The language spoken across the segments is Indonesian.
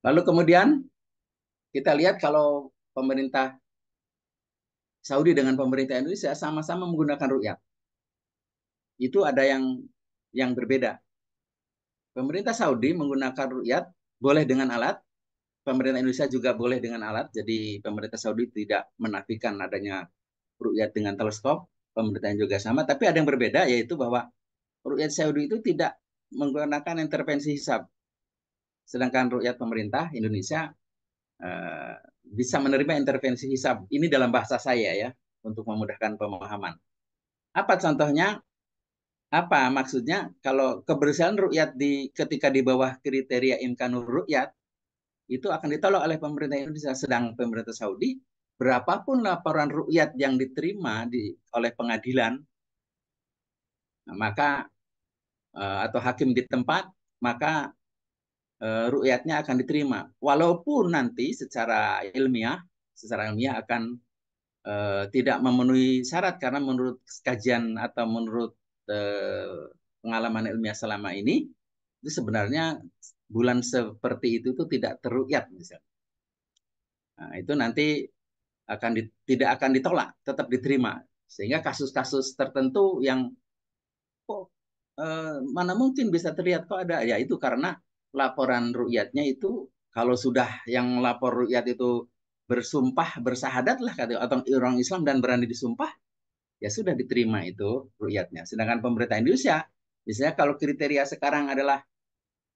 Lalu kemudian kita lihat kalau pemerintah Saudi dengan pemerintah Indonesia sama-sama menggunakan rukyat. Itu ada yang berbeda. Pemerintah Saudi menggunakan rukyat boleh dengan alat, pemerintah Indonesia juga boleh dengan alat. Jadi pemerintah Saudi tidak menafikan adanya rukyat dengan teleskop, pemerintah juga sama. Tapi ada yang berbeda, yaitu bahwa rukyat Saudi itu tidak menggunakan intervensi hisab. Sedangkan rukyat pemerintah Indonesia eh, bisa menerima intervensi hisab. Ini dalam bahasa saya ya, untuk memudahkan pemahaman. Apa contohnya? Apa maksudnya? Kalau kebersihan rukyat ketika di bawah kriteria imkanur rukyat itu akan ditolak oleh pemerintah Indonesia. Sedang pemerintah Saudi, berapapun laporan rukyat yang diterima oleh pengadilan, maka atau hakim di tempat, maka rukyatnya akan diterima. Walaupun nanti secara ilmiah akan tidak memenuhi syarat karena menurut kajian atau menurut pengalaman ilmiah selama ini itu sebenarnya bulan seperti itu tuh tidak terukyat misalnya. Nah, itu nanti tidak akan ditolak, tetap diterima. Sehingga kasus-kasus tertentu yang kok mana mungkin bisa terlihat kok ada, ya itu karena laporan rukyatnya itu kalau sudah yang lapor rukyat itu bersumpah bersahadat lah kata atau orang Islam dan berani disumpah, ya sudah diterima itu rukyatnya. Sedangkan pemerintah Indonesia, misalnya kalau kriteria sekarang adalah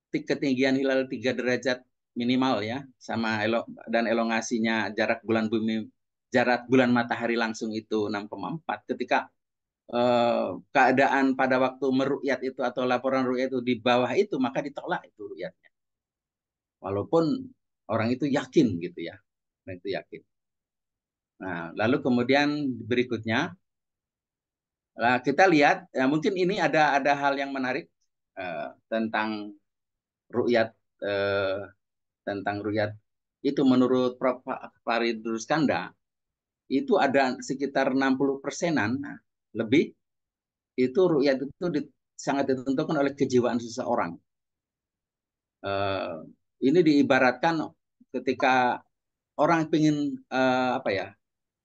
ketinggian hilal 3 derajat minimal ya, sama dan elongasinya jarak bulan matahari langsung itu 6,4. Ketika keadaan pada waktu merukyat itu atau laporan rukyat itu di bawah itu, maka ditolak itu rukyatnya. Walaupun orang itu yakin gitu ya, orang itu yakin. Nah, lalu kemudian berikutnya kita lihat, ya mungkin ini ada hal yang menarik tentang rukyat eh, tentang rukyat itu menurut Prof. Faridul Skanda itu ada sekitar 60%-an lebih itu rukyat itu sangat ditentukan oleh kejiwaan seseorang. Eh, ini diibaratkan ketika orang ingin apa ya,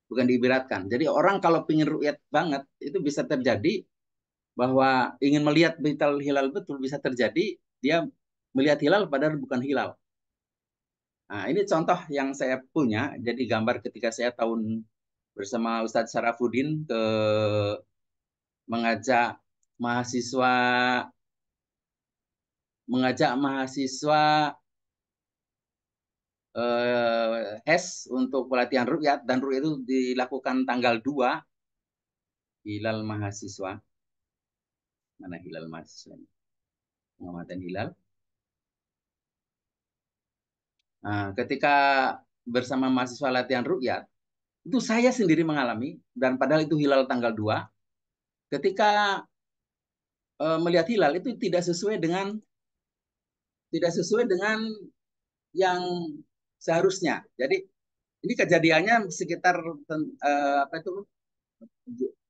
bukan diibaratkan. Jadi orang kalau ingin rukyat banget itu bisa terjadi bahwa ingin melihat hilal betul bisa terjadi dia melihat hilal padahal bukan hilal. Nah, ini contoh yang saya punya. Jadi gambar ketika saya tahun bersama Ustadz Syarafuddin mengajak mahasiswa mahasiswa HES untuk pelatihan rukyat dan rukyat itu dilakukan tanggal 2 hilal mahasiswa. Mana hilal mahasiswa? Pengamatan hilal. Nah, ketika bersama mahasiswa latihan rukyat, itu saya sendiri mengalami dan padahal itu hilal tanggal 2 ketika melihat hilal itu tidak sesuai dengan yang seharusnya. Jadi ini kejadiannya sekitar apa itu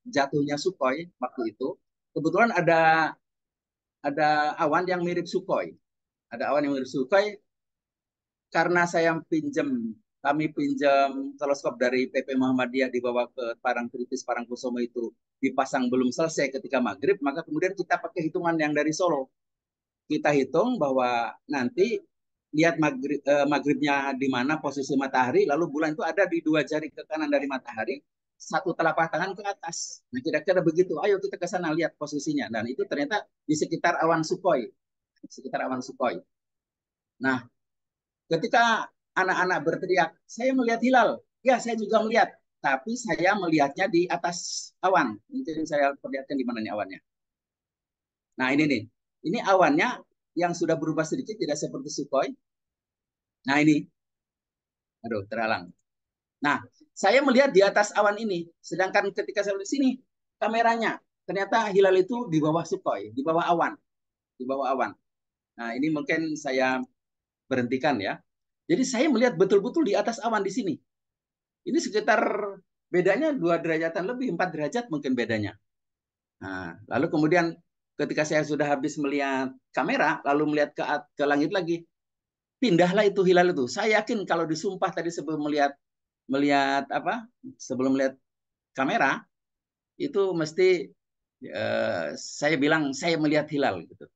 jatuhnya Sukhoi waktu itu. Kebetulan ada awan yang mirip Sukhoi. Ada awan yang mirip Sukhoi karena kami pinjam teleskop dari PP Muhammadiyah dibawa ke Parangtritis Parangkusumo itu dipasang belum selesai ketika maghrib, maka kemudian kita pakai hitungan yang dari Solo. Kita hitung bahwa nanti lihat maghribnya di mana posisi matahari, lalu bulan itu ada di 2 jari ke kanan dari matahari, satu telapak tangan ke atas. Nah, kira-kira begitu. Ayo kita ke sana lihat posisinya. Dan itu ternyata di sekitar awan Sukhoi. Sekitar awan Sukhoi. Nah, ketika anak-anak berteriak, saya melihat hilal. Ya, saya juga melihat. Tapi saya melihatnya di atas awan. Mungkin saya perlihatkan di mana nih awannya. Nah, ini nih. Ini awannya yang sudah berubah sedikit, tidak seperti Sukhoi. Nah, ini. Aduh, terhalang. Nah, saya melihat di atas awan ini. Sedangkan ketika saya di sini, kameranya. Ternyata hilal itu di bawah Sukhoi, di bawah awan. Di bawah awan. Nah, ini mungkin saya berhentikan ya. Jadi saya melihat betul-betul di atas awan di sini. Ini sekitar bedanya 2 derajatan lebih, 4 derajat mungkin bedanya. Nah, lalu kemudian ketika saya sudah habis melihat kamera, lalu melihat ke langit lagi, pindahlah itu hilal itu. Saya yakin kalau disumpah tadi sebelum melihat melihat apa? Sebelum melihat kamera itu mesti saya bilang saya melihat hilal gitu.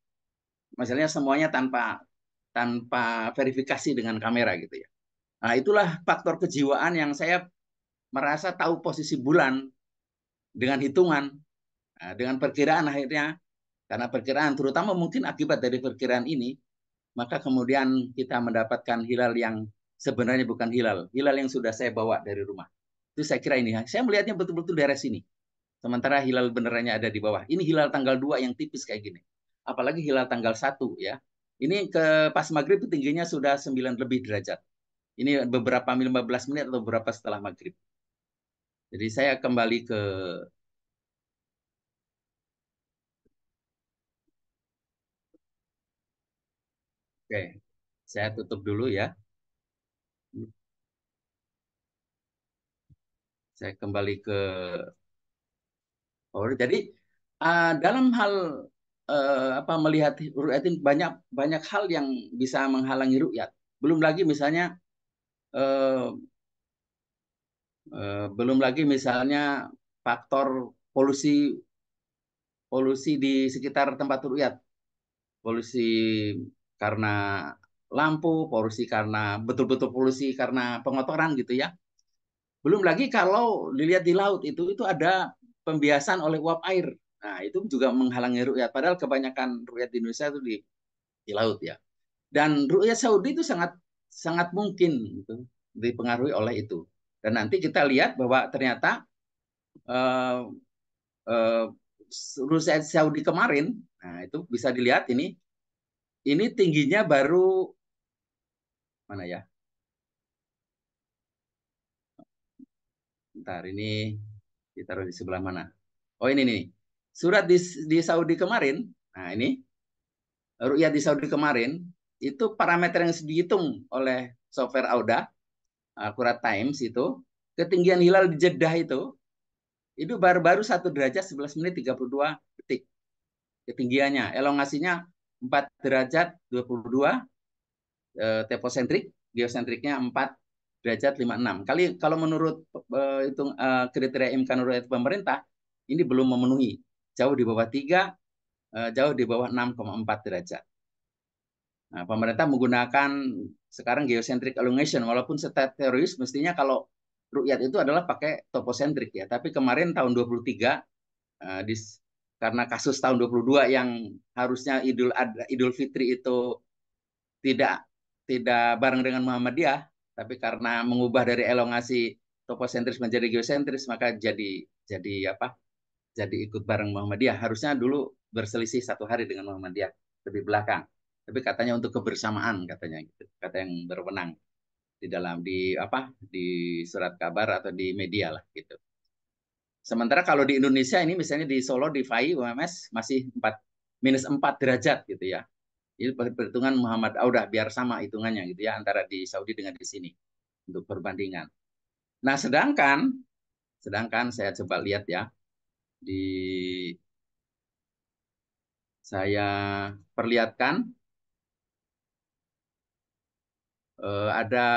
Maksudnya semuanya tanpa tanpa verifikasi dengan kamera gitu ya. Nah, itulah faktor kejiwaan yang saya merasa tahu posisi bulan dengan hitungan, dengan perkiraan akhirnya karena perkiraan terutama mungkin akibat dari perkiraan ini, maka kemudian kita mendapatkan hilal yang sebenarnya bukan hilal, hilal yang sudah saya bawa dari rumah. Itu saya kira ini. Saya melihatnya betul-betul dari sini. Sementara hilal benerannya ada di bawah. Ini hilal tanggal 2 yang tipis kayak gini. Apalagi hilal tanggal 1 ya. Ini ke pas maghrib tingginya sudah 9 lebih derajat. Ini beberapa 15 menit atau beberapa setelah maghrib. Jadi saya kembali ke oke, saya tutup dulu ya. Saya kembali ke jadi dalam hal apa melihat ru'yat ini banyak banyak hal yang bisa menghalangi ru'yat. Belum lagi misalnya eh, belum lagi misalnya faktor polusi polusi di sekitar tempat ru'yat. Polusi karena lampu, polusi karena betul-betul polusi karena pengotoran gitu ya. Belum lagi kalau dilihat di laut itu ada pembiasan oleh uap air. Nah, itu juga menghalangi ru'yat. Padahal kebanyakan ru'yat di Indonesia itu di laut ya. Dan ru'yat Saudi itu sangat sangat mungkin gitu, dipengaruhi oleh itu. Dan nanti kita lihat bahwa ternyata eh, eh, ru'yat Saudi kemarin, nah itu bisa dilihat ini tingginya baru mana ya? Bentar, ini ditaruh di sebelah mana? Oh ini nih. Surat di Saudi kemarin. Nah, ini ru'yat di Saudi kemarin itu parameter yang dihitung oleh software Auda, Akurat Times itu, ketinggian hilal di Jeddah itu baru-baru 1 derajat 11 menit 32 detik ketinggiannya. Elongasinya 4 derajat 22 teposentrik, geosentriknya 4 derajat 56. Kalau menurut kriteria imkan ru'yat pemerintah ini belum memenuhi. Jauh di bawah 3, jauh di bawah 6,4 derajat. Nah, pemerintah menggunakan sekarang geocentric elongation, walaupun secara teoris mestinya kalau rukyat itu adalah pakai toposentrik ya. Tapi kemarin tahun 23 karena kasus tahun 22 yang harusnya Idul Fitri itu tidak tidak bareng dengan Muhammadiyah, tapi karena mengubah dari elongasi toposentris menjadi geosentris maka jadi apa? Jadi ikut bareng Muhammadiyah. Harusnya dulu berselisih 1 hari dengan Muhammadiyah lebih belakang. Tapi katanya untuk kebersamaan katanya gitu. Kata yang berwenang di dalam di apa di surat kabar atau di media lah gitu. Sementara kalau di Indonesia ini misalnya di Solo di FAI UMS masih 4 -4 derajat gitu ya. Ini perhitungan Muhammad Audah biar sama hitungannya gitu ya antara di Saudi dengan di sini untuk perbandingan. Nah, sedangkan saya coba lihat ya di saya perlihatkan ada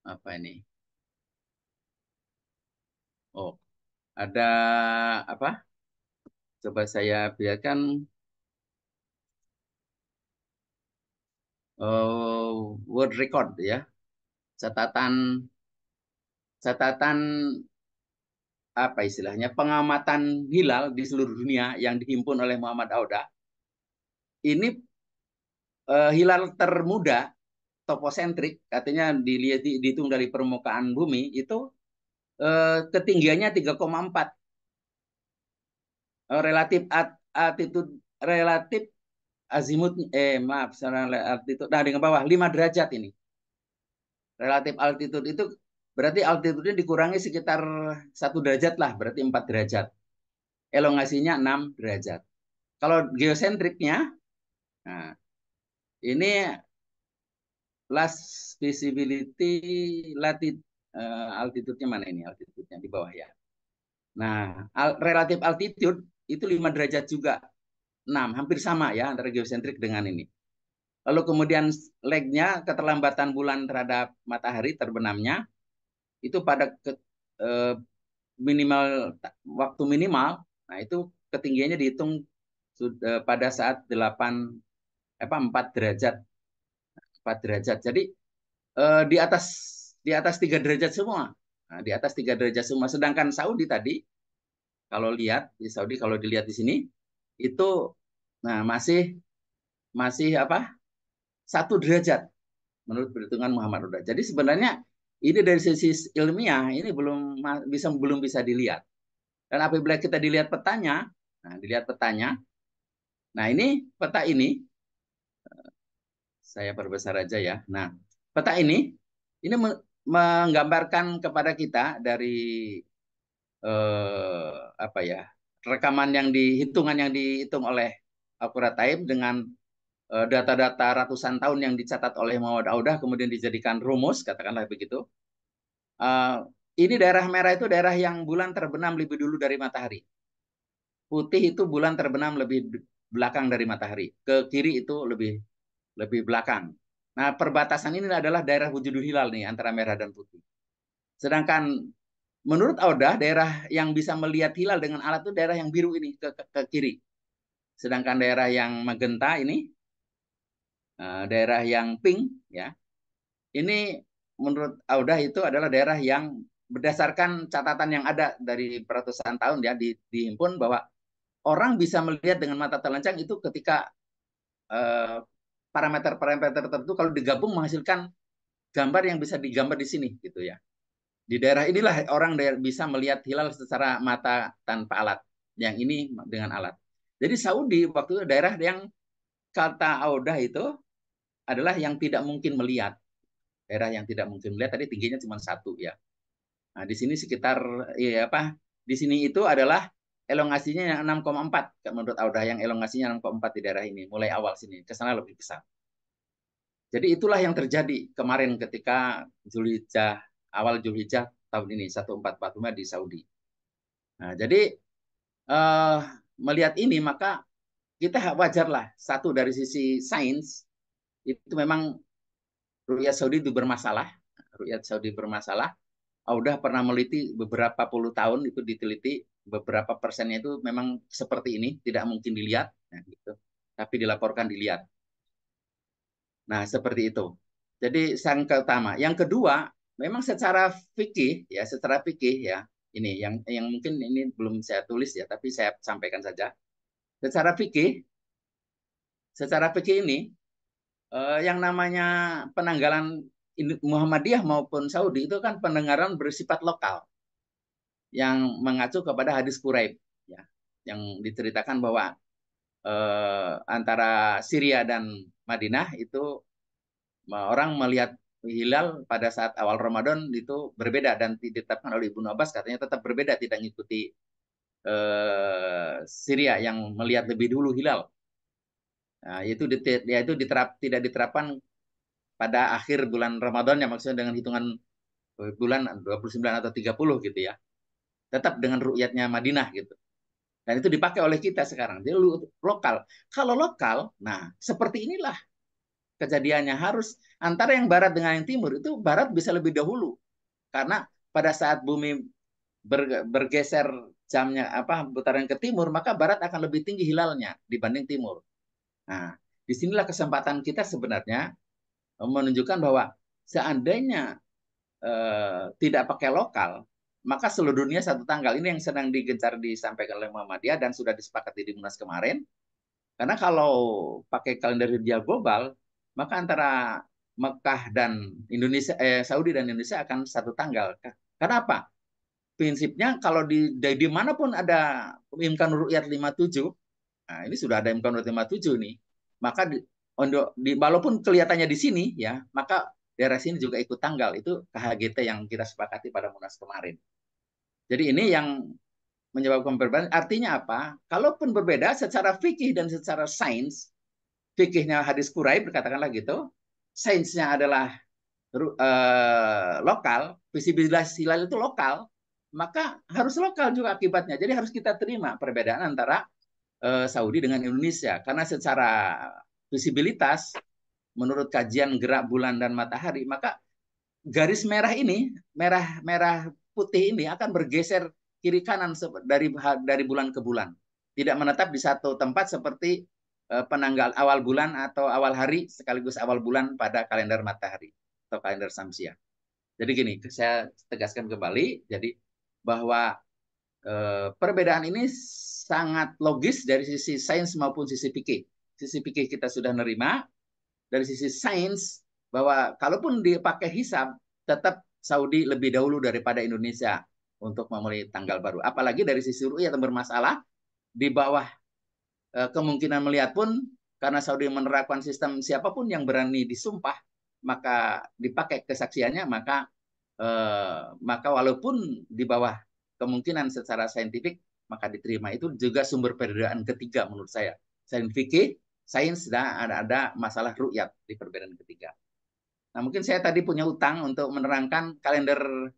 apa ini? Oh, ada apa? Coba saya biarkan world record ya, catatan catatan apa istilahnya pengamatan hilal di seluruh dunia yang dihimpun oleh Muhammad Auda. Ini hilal termuda toposentrik, katanya dilihat dihitung dari permukaan bumi itu ketinggiannya 3,4 relatif altitude relatif azimut maaf secara altitude nah dengan bawah 5 derajat ini. Relatif altitude itu berarti altitude dikurangi sekitar 1 derajat lah, berarti 4 derajat. Elongasinya 6 derajat. Kalau geosentriknya, nah, ini last visibility altitude-nya mana ini? Altitude-nya di bawah ya. Nah, relatif altitude itu 5 derajat juga. 6, hampir sama ya antara geosentrik dengan ini. Lalu kemudian lag-nya, keterlambatan bulan terhadap matahari terbenamnya itu pada eh, minimal waktu minimal. Nah, itu ketinggiannya dihitung sudah pada saat 4 derajat, 4 derajat. Jadi di atas 3 derajat semua. Nah, di atas 3 derajat semua. Sedangkan Saudi tadi kalau lihat di Saudi, kalau dilihat di sini itu nah masih masih 1 derajat menurut perhitungan Muhammad Rudha. Jadi sebenarnya ini dari sisi ilmiah ini belum bisa dilihat. Dan apabila kita dilihat petanya, nah dilihat petanya, nah ini peta ini saya perbesar aja ya. Nah, peta ini menggambarkan kepada kita dari apa ya, rekaman yang dihitungan yang dihitung oleh Akurat Taib dengan data-data ratusan tahun yang dicatat oleh Muhammad Audah kemudian dijadikan rumus, katakanlah begitu. Eh, ini daerah merah itu daerah yang bulan terbenam lebih dulu dari matahari. Putih itu bulan terbenam lebih belakang dari matahari. Ke kiri itu lebih lebih belakang. Nah, perbatasan ini adalah daerah wujudul hilal nih antara merah dan putih. Sedangkan menurut Audah, daerah yang bisa melihat hilal dengan alat itu daerah yang biru ini ke kiri. Sedangkan daerah yang magenta ini, daerah yang pink, ya, ini menurut Audah itu adalah daerah yang berdasarkan catatan yang ada dari ratusan tahun ya dihimpun bahwa orang bisa melihat dengan mata telanjang itu ketika parameter-parameter tertentu kalau digabung menghasilkan gambar yang bisa digambar di sini gitu ya. Di daerah inilah orang bisa melihat hilal secara mata tanpa alat. Yang ini dengan alat. Jadi Saudi waktu itu daerah yang kata Audah itu adalah yang tidak mungkin melihat. Daerah yang tidak mungkin melihat tadi tingginya cuma 1 ya. Nah, di sini sekitar ya apa? Di sini itu adalah elongasinya yang 6,4 menurut Audah, yang elongasinya 6,4 di daerah ini mulai awal sini ke sana lebih besar. Jadi itulah yang terjadi kemarin ketika Zulhijjah, awal Zulhijjah tahun ini 1445 di Saudi. Nah, jadi eh, melihat ini maka kita wajarlah satu dari sisi sains itu memang ru'yat Saudi itu bermasalah. Ru'yat Saudi bermasalah. Udah pernah meliti beberapa puluh tahun itu diteliti beberapa persennya itu memang seperti ini tidak mungkin dilihat, nah, gitu. Tapi dilaporkan dilihat. Nah, seperti itu. Jadi yang pertama, yang kedua, memang secara fikih ya, secara fikih ya, ini yang mungkin ini belum saya tulis ya, tapi saya sampaikan saja. Secara fikih, secara fikih ini yang namanya penanggalan Muhammadiyah maupun Saudi itu kan pendengaran bersifat lokal yang mengacu kepada hadis Quraib ya, yang diceritakan bahwa antara Syria dan Madinah itu orang melihat hilal pada saat awal Ramadan itu berbeda dan ditetapkan oleh Ibnu Abbas katanya tetap berbeda, tidak mengikuti Syria yang melihat lebih dulu hilal. Nah, itu tidak diterapkan pada akhir bulan Ramadan yang maksudnya dengan hitungan bulan 29 atau 30 gitu ya. Tetap dengan ru'yatnya Madinah gitu. Dan itu dipakai oleh kita sekarang. Jadi lokal. Kalau lokal, nah seperti inilah kejadiannya, harus antara yang barat dengan yang timur itu barat bisa lebih dahulu karena pada saat bumi bergeser jamnya putaran ke timur maka barat akan lebih tinggi hilalnya dibanding timur. Nah, disinilah kesempatan kita sebenarnya menunjukkan bahwa seandainya tidak pakai lokal maka seluruh dunia satu tanggal. Ini yang sedang digencar disampaikan oleh Muhammadiyah dan sudah disepakati di Munas kemarin. Karena kalau pakai kalender hijriah global, maka antara Mekah dan Indonesia, Saudi dan Indonesia akan satu tanggal. Kenapa? Prinsipnya kalau di dimanapun ada Imkan Ru'yat 57, nah ini sudah ada Imkan Ru'yat 57 nih, maka walaupun kelihatannya di sini ya, maka daerah sini juga ikut tanggal. Itu KHGT yang kita sepakati pada Munas kemarin. Jadi ini yang menyebabkan perbedaan. Artinya apa? Kalaupun berbeda secara fikih dan secara sains, fikihnya hadis Quraib berkatakanlah gitu, sainsnya adalah lokal, visibilitas hilal itu lokal, maka harus lokal juga akibatnya. Jadi harus kita terima perbedaan antara Saudi dengan Indonesia karena secara visibilitas menurut kajian gerak bulan dan matahari, maka garis merah ini, merah putih ini akan bergeser kiri kanan dari bulan ke bulan. Tidak menetap di satu tempat seperti penanggal awal bulan atau awal hari sekaligus awal bulan pada kalender matahari atau kalender Samsia. Jadi gini, saya tegaskan kembali, jadi bahwa perbedaan ini sangat logis dari sisi sains maupun sisi fikih. Sisi fikih kita sudah nerima, dari sisi sains bahwa kalaupun dipakai hisab, tetap Saudi lebih dahulu daripada Indonesia untuk memulai tanggal baru. Apalagi dari sisi ru'yah yang bermasalah, di bawah kemungkinan melihat pun, karena Saudi menerapkan sistem siapapun yang berani disumpah, maka dipakai kesaksiannya, maka walaupun di bawah kemungkinan secara saintifik, maka diterima. Itu juga sumber perbedaan ketiga menurut saya. Sains fikih, sains, dan ada masalah ru'yat di perbedaan ketiga. Nah, mungkin saya tadi punya utang untuk menerangkan kalender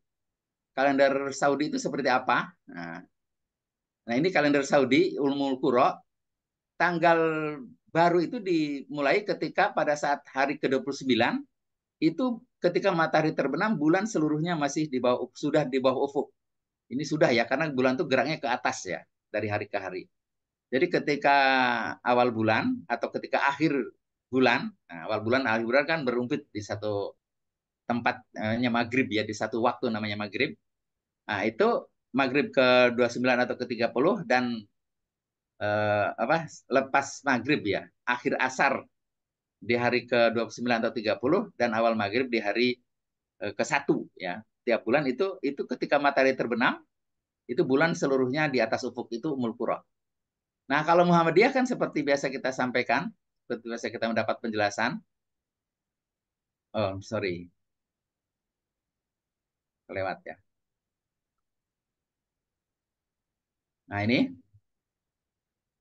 kalender Saudi itu seperti apa. Nah, ini kalender Saudi, Ulumul Qura, tanggal baru itu dimulai ketika pada saat hari ke-29, itu ketika matahari terbenam, bulan seluruhnya masih di bawah, sudah di bawah ufuk. Ini sudah ya, karena bulan itu geraknya ke atas ya, dari hari ke hari. Jadi ketika awal bulan atau ketika akhir bulan, nah, akhir bulan kan berumpit di satu tempatnya maghrib ya, di satu waktu namanya maghrib. Nah, itu maghrib ke-29 atau ke-30 dan lepas maghrib ya, akhir asar di hari ke-29 atau 30 dan awal maghrib di hari ke-1 ya. Tiap bulan itu ketika matahari terbenam, itu bulan seluruhnya di atas ufuk, itu Ummul Qura. Nah, kalau Muhammadiyah kan seperti biasa kita sampaikan, seperti biasa kita mendapat penjelasan. Oh, sorry, kelewat ya. Nah, ini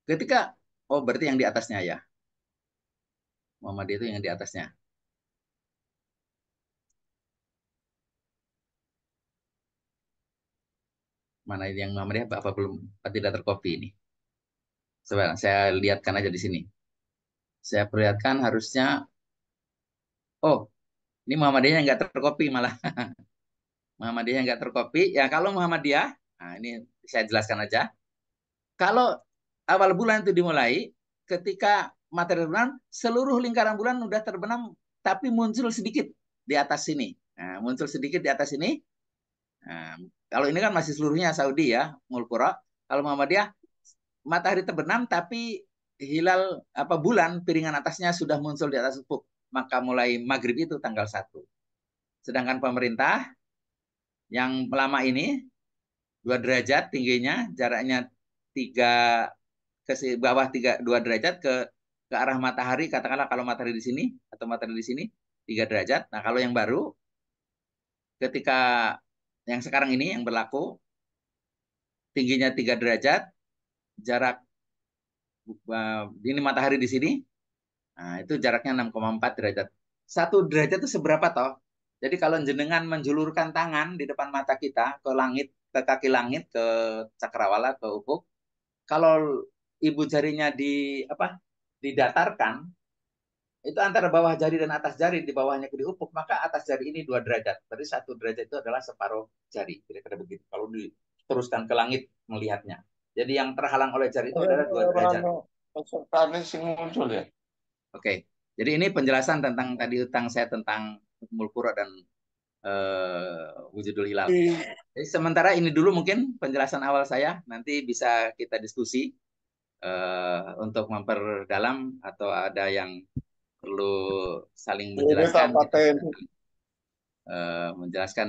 ketika, oh berarti yang di atasnya ya. Muhammadiyah itu yang di atasnya. Mana yang Muhammadiyah apa belum, tidak tercopy ini. Sebentar, saya lihatkan aja di sini. Saya perlihatkan harusnya, oh ini Muhammadiyah yang nggak tercopy malah. Muhammadiyah yang nggak tercopy. Ya kalau Muhammadiyah, nah ini saya jelaskan aja. Kalau awal bulan itu dimulai, ketika matahari terbenam, seluruh lingkaran bulan sudah terbenam, tapi muncul sedikit di atas sini. Nah, muncul sedikit di atas sini. Nah, kalau ini kan masih seluruhnya Saudi ya, Mulkura. Kalau Muhammadiyah, matahari terbenam, tapi hilal apa bulan piringan atasnya sudah muncul di atas ufuk. Maka mulai maghrib itu tanggal 1. Sedangkan pemerintah yang lama ini 2 derajat tingginya, jaraknya 3 ke bawah 2 derajat ke arah matahari, katakanlah kalau matahari di sini atau matahari di sini 3 derajat. Nah, kalau yang baru ketika yang sekarang ini yang berlaku tingginya 3 derajat, jarak ini matahari di sini, nah itu jaraknya 6,4 derajat. 1 derajat itu seberapa toh? Jadi kalau jenengan menjulurkan tangan di depan mata kita ke langit, ke kaki langit, ke cakrawala, ke ufuk, kalau ibu jarinya didatarkan, itu antara bawah jari dan atas jari, di bawahnya di ufuk, maka atas jari ini 2 derajat. Berarti 1 derajat itu adalah separuh jari, kira-kira begitu. Kalau diteruskan ke langit melihatnya. Jadi yang terhalang oleh jari itu adalah 2 derajat. Peserta ini sing muncul ya. Oke, jadi ini penjelasan tentang tadi utang saya tentang Mulkuro dan Wujudul Hilal. Jadi sementara ini dulu mungkin penjelasan awal saya, nanti bisa kita diskusi untuk memperdalam atau ada yang perlu saling Ini tak menjelaskan, kita paten. bisa menjelaskan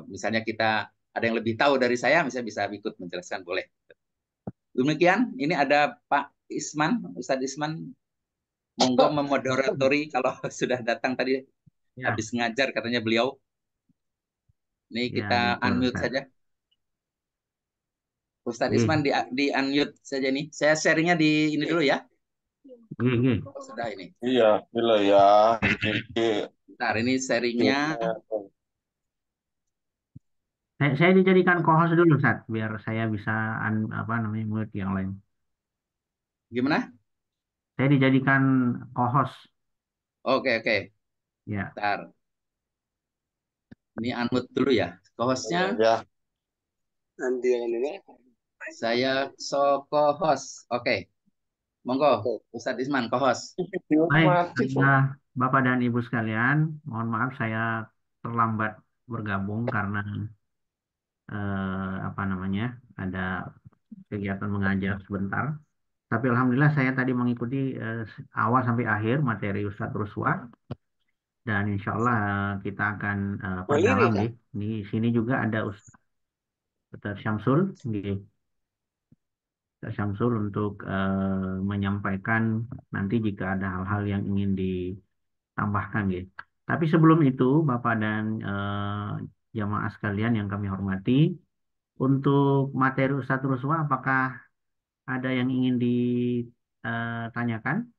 misalnya kita ada yang lebih tahu dari saya, misalnya bisa ikut menjelaskan, boleh. Demikian, ini ada Pak Isman, Ustadz Isman, monggo memoderatori kalau sudah datang tadi Ya, habis ngajar katanya beliau. Ini ya kita betul, unmute Ustaz. saja. Ustadz Gih, Isman di unmute saja nih. Saya sharingnya di ini dulu ya. gih, gih. Oh, sudah ini. Iya, gila ya. Iki, Bentar, ini iki. sharingnya. Saya dijadikan co-host dulu, Ustaz, biar saya bisa apa namanya mute yang lain. Gimana? Saya dijadikan co-host. Oke, oke. Ya. Ntar. Ini unmute dulu ya. Co-hostnya Ya, saya co-host. Oke. Monggo, Ustadz Isman, co-host. video Baik, mati kok. Bapak dan Ibu sekalian, mohon maaf saya terlambat bergabung karena apa namanya, ada kegiatan mengajar sebentar. Tapi alhamdulillah saya tadi mengikuti awal sampai akhir materi Ustadz Ruswa dan insya Allah kita akan perdalam nih. Di sini juga ada Ustadz Syamsul, nggih. Ustadz Syamsul untuk menyampaikan nanti jika ada hal-hal yang ingin ditambahkan gitu. Tapi sebelum itu, Bapak dan jamaah sekalian yang kami hormati, untuk materi Ustadz Ruswa, apakah ada yang ingin ditanyakan?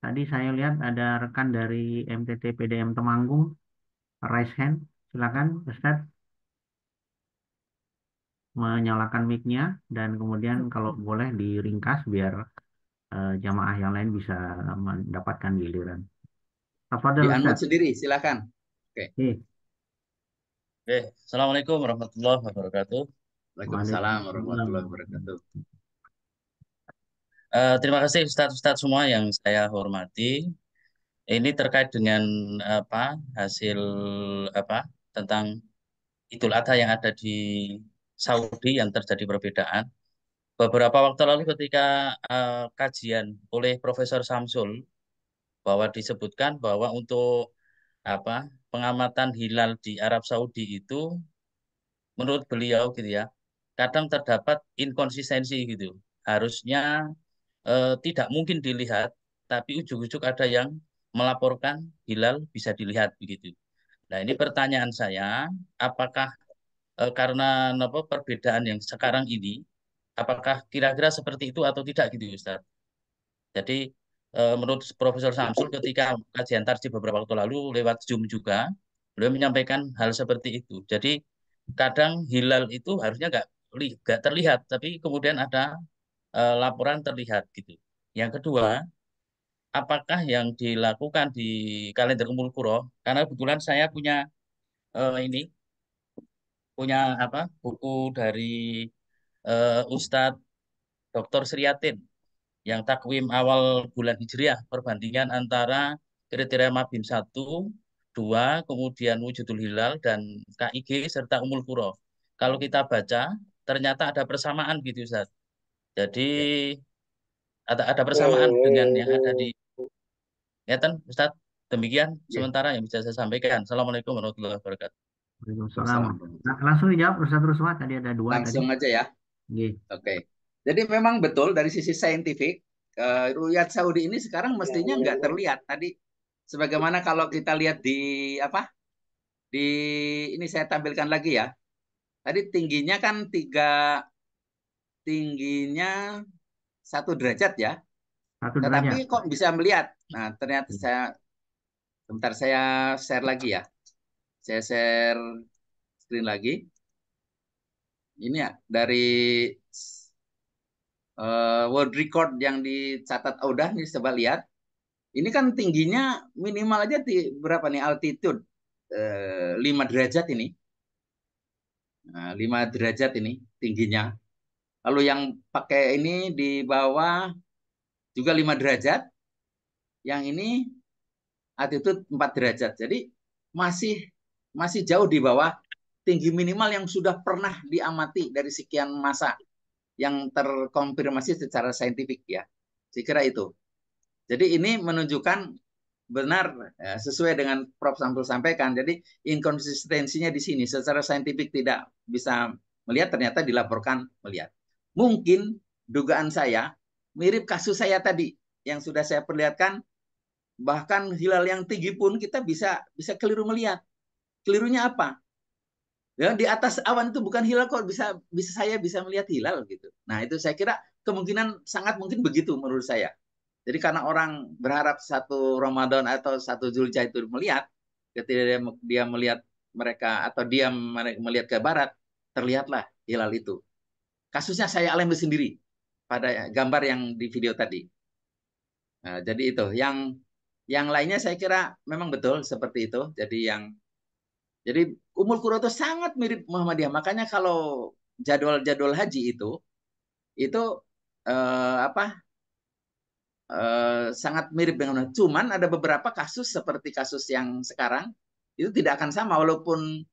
Tadi saya lihat ada rekan dari MTT PDM Temanggung, raise hand. Silakan, Ustadz, menyalakan mic-nya dan kemudian kalau boleh diringkas biar jamaah yang lain bisa mendapatkan giliran. Di Tafadhol, unmute Ustadz. sendiri, silakan. Oke. Oke. Oke, Assalamualaikum warahmatullahi wabarakatuh. Waalaikumsalam warahmatullahi Waalaikumsalam. wabarakatuh. Terima kasih Ustadz-Ustadz semua yang saya hormati. Ini terkait dengan hasil apa tentang Idul Adha yang ada di Saudi yang terjadi perbedaan. Beberapa waktu lalu ketika kajian oleh Profesor Samsul bahwa disebutkan bahwa untuk pengamatan hilal di Arab Saudi itu menurut beliau gitu ya, kadang terdapat inkonsistensi gitu. Harusnya tidak mungkin dilihat, tapi ujuk-ujuk ada yang melaporkan hilal bisa dilihat begitu. Nah, ini pertanyaan saya, apakah karena perbedaan yang sekarang ini, apakah kira-kira seperti itu atau tidak gitu, Ustaz? Jadi menurut Profesor Samsul ketika kajian tarjih beberapa waktu lalu lewat Zoom juga, beliau menyampaikan hal seperti itu. Jadi kadang hilal itu harusnya nggak terlihat, tapi kemudian ada laporan terlihat gitu. Yang kedua, apakah yang dilakukan di kalender Ummul Qura? Karena kebetulan saya punya ini punya buku dari Ustadz Dr. Sriatin yang takwim awal bulan Hijriah, perbandingan antara kriteria Mabim 1, 2, kemudian Wujudul Hilal dan KIG serta Ummul Qura. Kalau kita baca, ternyata ada persamaan gitu Ustaz. Jadi Ya. ada persamaan dengan yang ada di Ngeten, Ustaz. Demikian Ya. sementara yang bisa saya sampaikan. Assalamualaikum warahmatullahi wabarakatuh. Waalaikumsalam. Waalaikumsalam Nah, warahmatullahi. langsung dijawab Ustadz Ruswa, tadi ada dua tadi. Langsung aja ya. Nggih. Oke. Jadi memang betul dari sisi saintifik, Ruyat Saudi ini sekarang mestinya nggak terlihat. Tadi sebagaimana kalau kita lihat di apa? Di ini saya tampilkan lagi ya. Tadi tingginya kan tingginya 1 derajat ya. 1 derajat. Tetapi kok bisa melihat? Nah, ternyata sebentar saya share lagi ya. Saya share screen lagi. Ini ya dari world record yang dicatat Audah nih, coba lihat. Ini kan tingginya minimal aja berapa nih altitude? 5 derajat ini. Nah, 5 derajat ini tingginya. Lalu yang pakai ini di bawah juga 5 derajat. Yang ini altitude 4 derajat. Jadi masih masih jauh di bawah tinggi minimal yang sudah pernah diamati dari sekian masa yang terkonfirmasi secara saintifik ya. Saya kira itu. Jadi ini menunjukkan benar ya, sesuai dengan Prof. Samsul sampaikan. Jadi inkonsistensinya di sini secara saintifik tidak bisa melihat, ternyata dilaporkan melihat. Mungkin dugaan saya mirip kasus saya tadi yang sudah saya perlihatkan, bahkan hilal yang tinggi pun kita bisa keliru melihat. Kelirunya apa? Ya, di atas awan itu bukan hilal kok bisa saya bisa melihat hilal gitu. Nah, itu saya kira kemungkinan sangat mungkin begitu menurut saya. Jadi karena orang berharap satu Ramadan atau satu Zulhijjah itu melihat, ketika dia melihat mereka atau dia melihat ke barat, terlihatlah hilal itu. Kasusnya saya alami sendiri pada gambar yang di video tadi. Nah, jadi itu yang Yang lainnya saya kira memang betul seperti itu. Jadi Ummul Qura itu sangat mirip Muhammadiyah. Makanya kalau jadwal-jadwal haji itu apa sangat mirip dengan. Cuman ada beberapa kasus seperti kasus yang sekarang itu tidak akan sama walaupun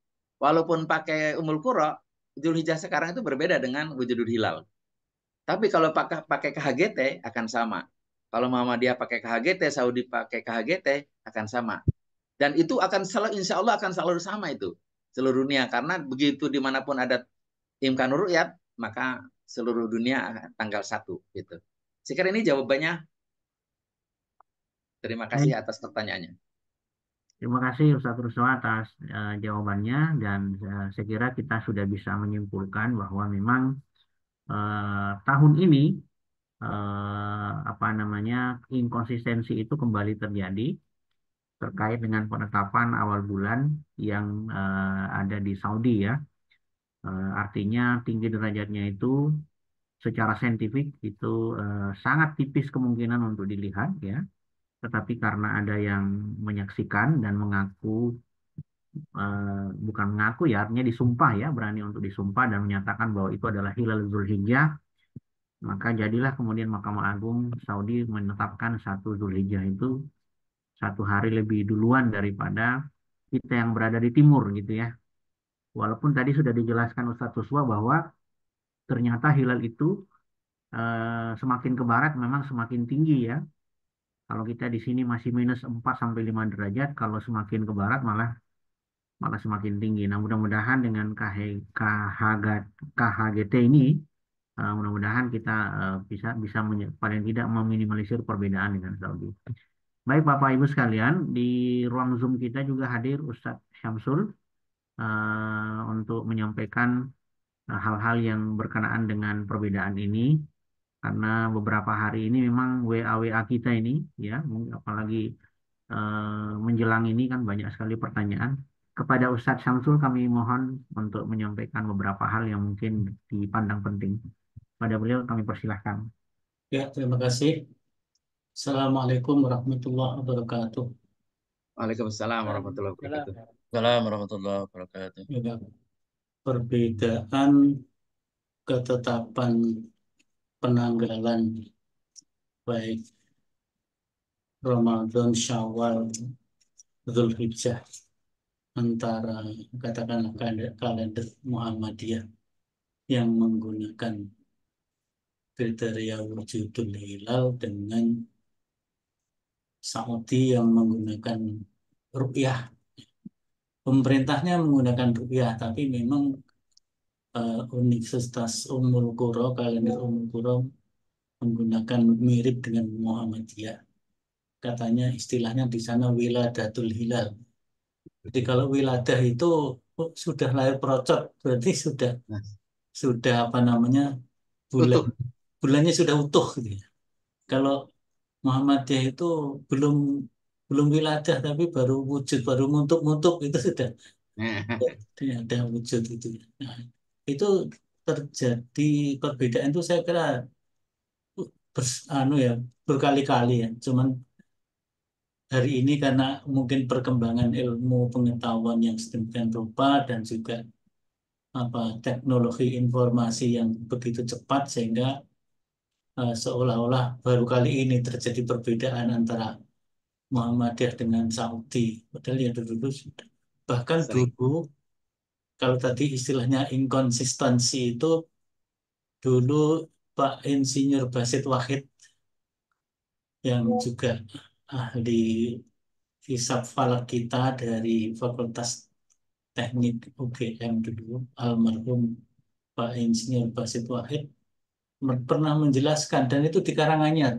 pakai Ummul Qura, Dzulhijjah sekarang itu berbeda dengan wujudul hilal. Tapi kalau pakai KHGT akan sama. Kalau Muhammadiyah pakai KHGT, Saudi pakai KHGT akan sama. Dan itu akan selalu, insya Allah akan selalu sama itu seluruh dunia. Karena begitu dimanapun ada Imkanul Ru'yat, maka seluruh dunia tanggal 1 gitu. Saya kira ini jawabannya. Terima kasih Baik, atas pertanyaannya. terima kasih Ustadz Ruswa atas jawabannya dan saya kira kita sudah bisa menyimpulkan bahwa memang tahun ini apa namanya inkonsistensi itu kembali terjadi terkait dengan penetapan awal bulan yang ada di Saudi ya. Artinya tinggi derajatnya itu secara saintifik itu sangat tipis kemungkinan untuk dilihat ya. Tetapi karena ada yang menyaksikan dan mengaku bukan mengaku ya, artinya disumpah ya, berani untuk disumpah dan menyatakan bahwa itu adalah hilal Zulhijjah, maka jadilah kemudian Mahkamah Agung Saudi menetapkan 1 Zulhijjah itu 1 hari lebih duluan daripada kita yang berada di timur gitu ya. Walaupun tadi sudah dijelaskan Ustadz Tuswa bahwa ternyata hilal itu semakin ke barat memang semakin tinggi ya. Kalau kita di sini masih -4 sampai -5 derajat, kalau semakin ke barat malah malah semakin tinggi. Nah, mudah-mudahan dengan KHGT ini, mudah-mudahan kita bisa bisa paling tidak meminimalisir perbedaan dengan Saudi. Baik Bapak Ibu sekalian, di ruang Zoom kita juga hadir Ustadz Syamsul untuk menyampaikan hal-hal yang berkenaan dengan perbedaan ini. Karena beberapa hari ini memang WA kita ini, ya, apalagi menjelang ini kan banyak sekali pertanyaan. Kepada Ustadz Syamsul kami mohon untuk menyampaikan beberapa hal yang mungkin dipandang penting. Pada beliau kami persilahkan. Ya, terima kasih. Assalamualaikum warahmatullahi wabarakatuh. Waalaikumsalam warahmatullahi wabarakatuh. Assalamualaikum warahmatullahi wabarakatuh. Ya, perbedaan ketetapan penanggalan baik Ramadan, Syawal, Dzulhijjah antara katakanlah kalender Muhammadiyah yang menggunakan kriteria wujudul hilal dengan Saudi yang menggunakan ru'yah. Pemerintahnya menggunakan ru'yah, tapi memang Universitas Ummul Qura, kalender Ummul Qura menggunakan mirip dengan Muhammadiyah. Katanya istilahnya di sana wiladatul hilal. Jadi kalau wiladah itu sudah lahir perocot, berarti sudah apa namanya Utuh. bulannya sudah utuh gitu ya. Kalau Muhammadiyah itu belum belum wiladah tapi baru wujud, baru muntuk-muntuk itu sudah ada wujud itu. Nah, itu terjadi perbedaan itu saya kira anu ya berkali-kali ya. Cuman hari ini karena mungkin perkembangan ilmu pengetahuan yang sedemikian rupa dan juga teknologi informasi yang begitu cepat sehingga seolah-olah baru kali ini terjadi perbedaan antara Muhammadiyah dengan Saudi. Padahal ya dulu sudah. Bahkan Sering. dulu kalau tadi istilahnya inkonsistensi itu dulu Pak Insinyur Basit Wahid yang juga ahli hisab falak kita dari Fakultas Teknik UGM dulu, almarhum Pak Insinyur Basit Wahid pernah menjelaskan dan itu di Karanganyar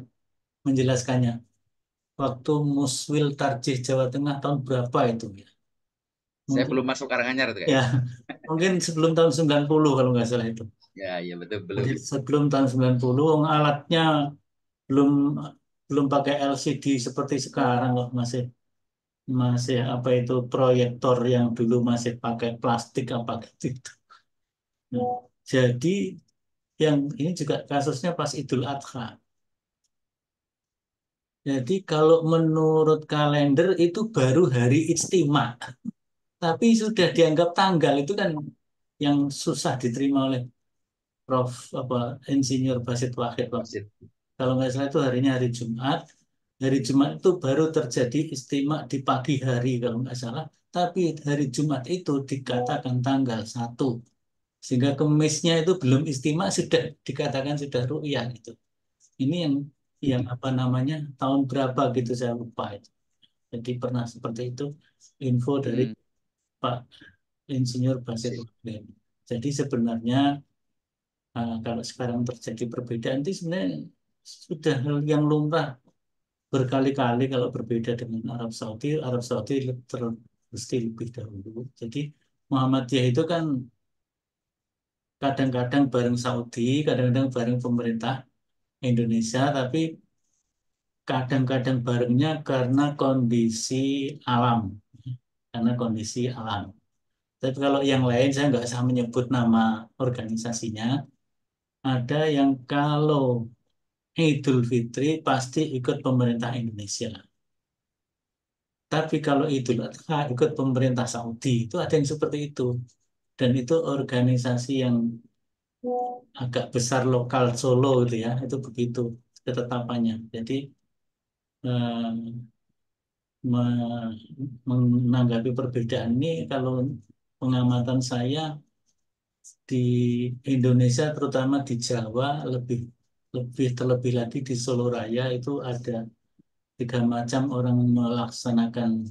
menjelaskannya waktu Muswil Tarjih Jawa Tengah tahun berapa itu ya? Saya Mungkin belum masuk Karanganyar tuh ya kayaknya. mungkin sebelum tahun 90 kalau nggak salah itu. Ya, ya betul belum. Jadi sebelum tahun 90 alatnya belum belum pakai LCD seperti sekarang kok masih masih apa itu proyektor yang dulu masih pakai plastik apa gitu. Nah, jadi yang ini juga kasusnya pas Idul Adha. Jadi kalau menurut kalender itu baru hari ijtima, tapi sudah dianggap tanggal itu kan yang susah diterima oleh Prof. apa Insinyur Basit Wahid. Wasit. Kalau nggak salah itu harinya hari Jumat. Hari Jumat itu baru terjadi istimewa di pagi hari kalau nggak salah. Tapi hari Jumat itu dikatakan tanggal 1. Sehingga Kemisnya itu belum istimewa sudah dikatakan sudah ru'yah gitu. Ini yang apa namanya tahun berapa gitu saya lupa itu. Jadi pernah seperti itu info dari Hmm, Pak Insinyur Basit Wasit. Wahid. Jadi sebenarnya kalau sekarang terjadi perbedaan itu sebenarnya sudah hal yang lumrah berkali-kali kalau berbeda dengan Arab Saudi mesti lebih dahulu. Jadi Muhammadiyah itu kan kadang-kadang bareng Saudi, kadang-kadang bareng pemerintah Indonesia, tapi kadang-kadang barengnya karena kondisi alam, karena kondisi alam. Tapi kalau yang lain saya nggak usah menyebut nama organisasinya. Ada yang kalau Idul Fitri pasti ikut pemerintah Indonesia. Tapi kalau Idul Adha ikut pemerintah Saudi, itu ada yang seperti itu. Dan itu organisasi yang agak besar lokal Solo gitu ya, itu begitu ketetapannya. Jadi eh, menanggapi perbedaan ini, kalau pengamatan saya di Indonesia, terutama di Jawa, lebih lebih terlebih lagi di Solo Raya itu ada 3 macam orang melaksanakan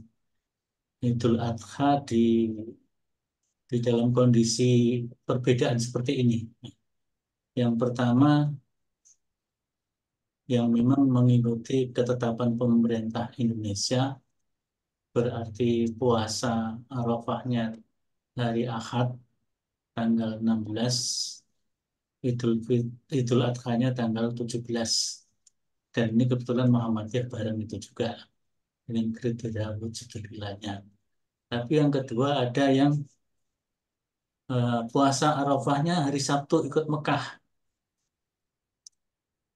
Idul Adha di dalam kondisi perbedaan seperti ini. Yang pertama, yang memang mengikuti ketetapan pemerintah Indonesia, berarti puasa Arafahnya hari Ahad tanggal 16, Idul Adha-nya tanggal 17. Dan ini kebetulan Muhammadiyah bareng itu juga dengan kriteria wujud hilalnya. Tapi yang kedua ada yang puasa Arafahnya hari Sabtu ikut Mekah,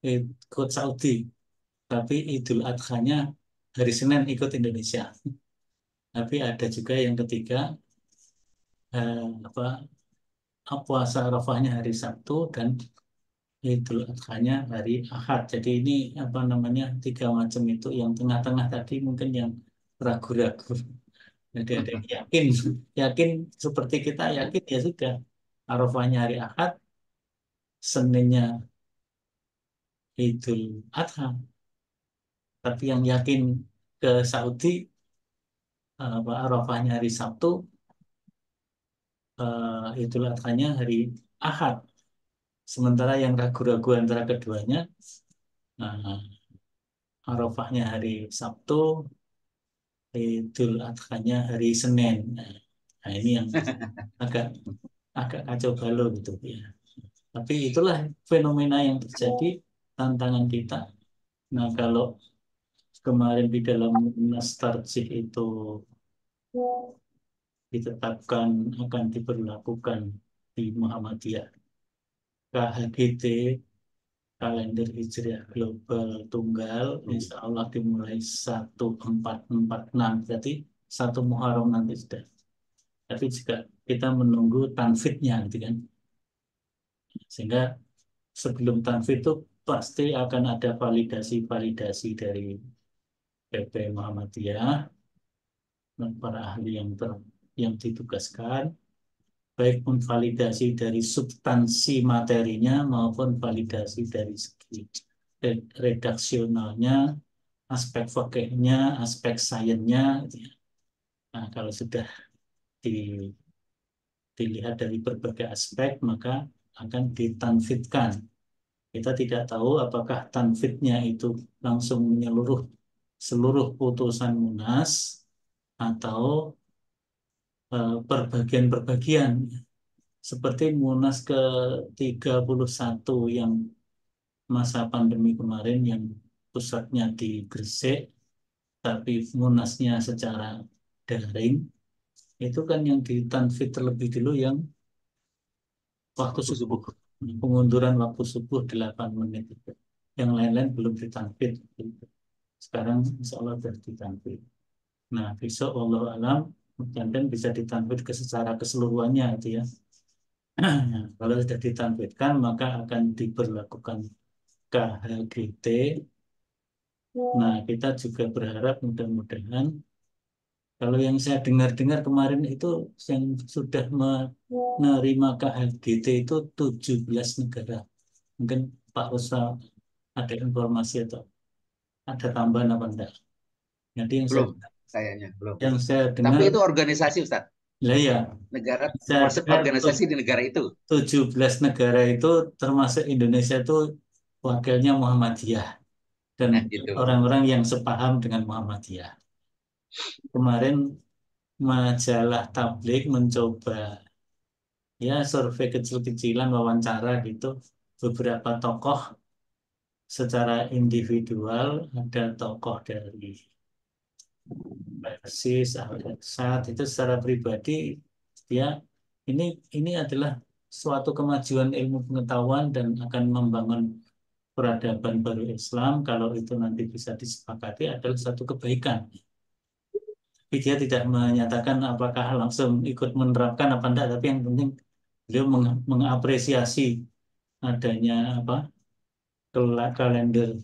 ikut Saudi. Tapi Idul Adha-nya hari Senin ikut Indonesia. Tapi ada juga yang ketiga, apa puasa Arafahnya hari Sabtu dan Idul Adha-nya hari Ahad. Jadi ini apa namanya 3 macam itu. Yang tengah-tengah tadi mungkin yang ragu-ragu. Jadi ada yang yakin, yakin seperti kita yakin ya sudah. Arafahnya hari Ahad, Seninnya Idul Adha. Tapi yang yakin ke Saudi, Arafahnya hari Sabtu, Idul Adha-nya hari Ahad. Sementara yang ragu-ragu antara keduanya, nah, Arafahnya hari Sabtu, Idul Adha-nya hari Senin. Nah, ini yang agak agak kacau balau gitu ya. Tapi itulah fenomena yang terjadi, tantangan kita. Nah, kalau kemarin di dalam Munas Tarjih itu ditetapkan akan diberlakukan di Muhammadiyah KHGT, kalender Hijriah Global Tunggal, insya Allah dimulai 1446, berarti 1 Muharram nanti sudah. Tapi juga kita menunggu tanfidnya gitu kan. Sehingga sebelum tanfid itu pasti akan ada validasi-validasi dari PP Muhammadiyah dan para ahli yang ditugaskan, baik pun validasi dari substansi materinya maupun validasi dari segi redaksionalnya, aspek fakihnya, aspek sainsnya. Gitu ya. Nah, kalau sudah di- dilihat dari berbagai aspek, maka akan ditanfidkan. Kita tidak tahu apakah tanfidnya itu langsung menyeluruh seluruh putusan Munas atau perbagian-perbagian seperti Munas ke-31 yang masa pandemi kemarin yang pusatnya di Gresik tapi Munasnya secara daring, itu kan yang ditanfid terlebih dulu yang waktu Waktu subuh, subuh. pengunduran waktu subuh 8 menit itu. Yang lain-lain belum ditanfid gitu. Sekarang insya Allah sudah ditanfid. Nah, besok Allah alam dan bisa ditanfid secara keseluruhannya itu ya. Nah, kalau sudah ditanfidkan maka akan diberlakukan KHGT. Nah, kita juga berharap mudah-mudahan kalau yang saya dengar-dengar kemarin itu yang sudah menerima KHGT itu 17 negara. Mungkin Pak Rusla ada informasi atau ada tambahan apa enggak? Jadi Belum, kayaknya belum. yang saya Tapi dengar, itu organisasi, Ustaz. lah ya, Negara saya termasuk dengar organisasi di negara itu. 17 negara itu termasuk Indonesia itu wakilnya Muhammadiyah dan Nah, gitu. orang-orang yang sepaham dengan Muhammadiyah. Kemarin majalah Tablik mencoba ya survei kecil-kecilan wawancara gitu beberapa tokoh secara individual, ada tokoh dari Persis, saat itu secara pribadi ya ini adalah suatu kemajuan ilmu pengetahuan dan akan membangun peradaban baru Islam. Kalau itu nanti bisa disepakati adalah satu kebaikan. Tapi dia tidak menyatakan apakah langsung ikut menerapkan apa enggak, tapi yang penting beliau mengapresiasi adanya apa kalender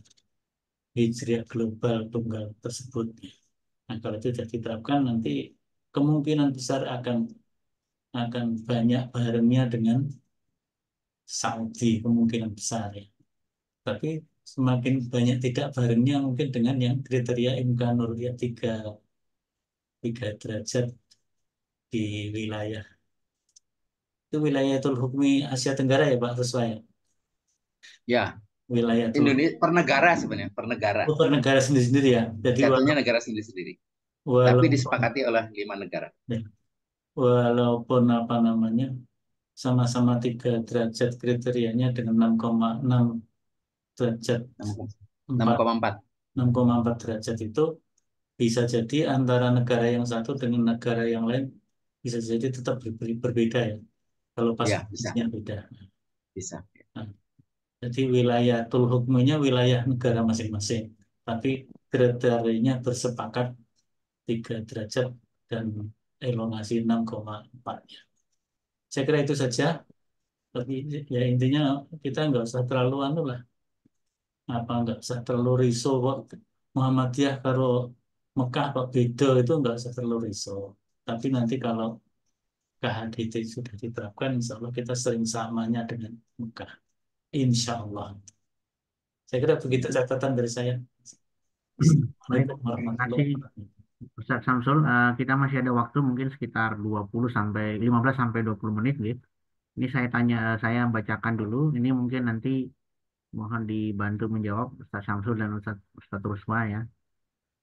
hijriah global tunggal tersebut. Nah, kalau itu sudah diterapkan nanti kemungkinan besar akan banyak barengnya dengan Saudi, kemungkinan besar ya. Tapi semakin banyak tidak barengnya mungkin dengan yang kriteria Imkanur ya tiga derajat di wilayah. Itu wilayatul hukmi Asia Tenggara ya Pak Ruswa ya. Ya, Wilayatul Indonesia per negara sebenarnya, per negara. per negara sendiri-sendiri ya. Jadi Jatuhnya negara sendiri-sendiri. Tapi walaupun disepakati oleh 5 negara. ya, walaupun apa namanya sama-sama 3 derajat kriterianya dengan 6,6 derajat 4 6,4. 6,4 derajat itu bisa jadi antara negara yang satu dengan negara yang lain bisa jadi tetap berbeda ya kalau pas Ya, bisa. posisinya beda. Bisa. Nah, jadi wilayah tul hukmunya wilayah negara masing-masing, tapi kriterianya bersepakat 3 derajat dan elongasi 6,4. Saya kira itu saja. Tapi ya intinya kita nggak usah terlalu anu lah, apa nggak usah terlalu risau kok Muhammadiyah kalau Mekah kok beda itu nggak usah terlalu risau. Tapi nanti kalau KHDT sudah diterapkan, insya Allah kita sering samanya dengan Mekah. Insya Allah. Saya kira begitu catatan dari saya. Baik, Assalamualaikum terima warahmatullahi kasih wabarakatuh. Ustaz Samsul. Kita masih ada waktu mungkin sekitar 20 sampai 15 sampai 20 menit gitu. Ini saya tanya, saya bacakan dulu. Ini mungkin nanti mohon dibantu menjawab Ustaz Samsul dan Ustaz Rusma ya.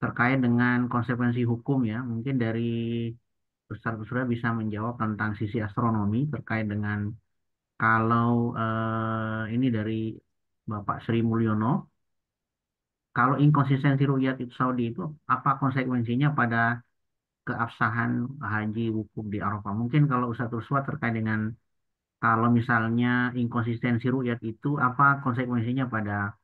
Terkait dengan konsekuensi hukum ya, mungkin dari Ustaz Rusma bisa menjawab tentang sisi astronomi terkait dengan kalau ini dari Bapak Sri Mulyono, kalau inkonsistensi ru'yat itu Saudi itu apa konsekuensinya pada keabsahan haji wukuf di Arafah? Mungkin kalau Ustaz Ruswa terkait dengan kalau misalnya inkonsistensi ru'yat itu apa konsekuensinya pada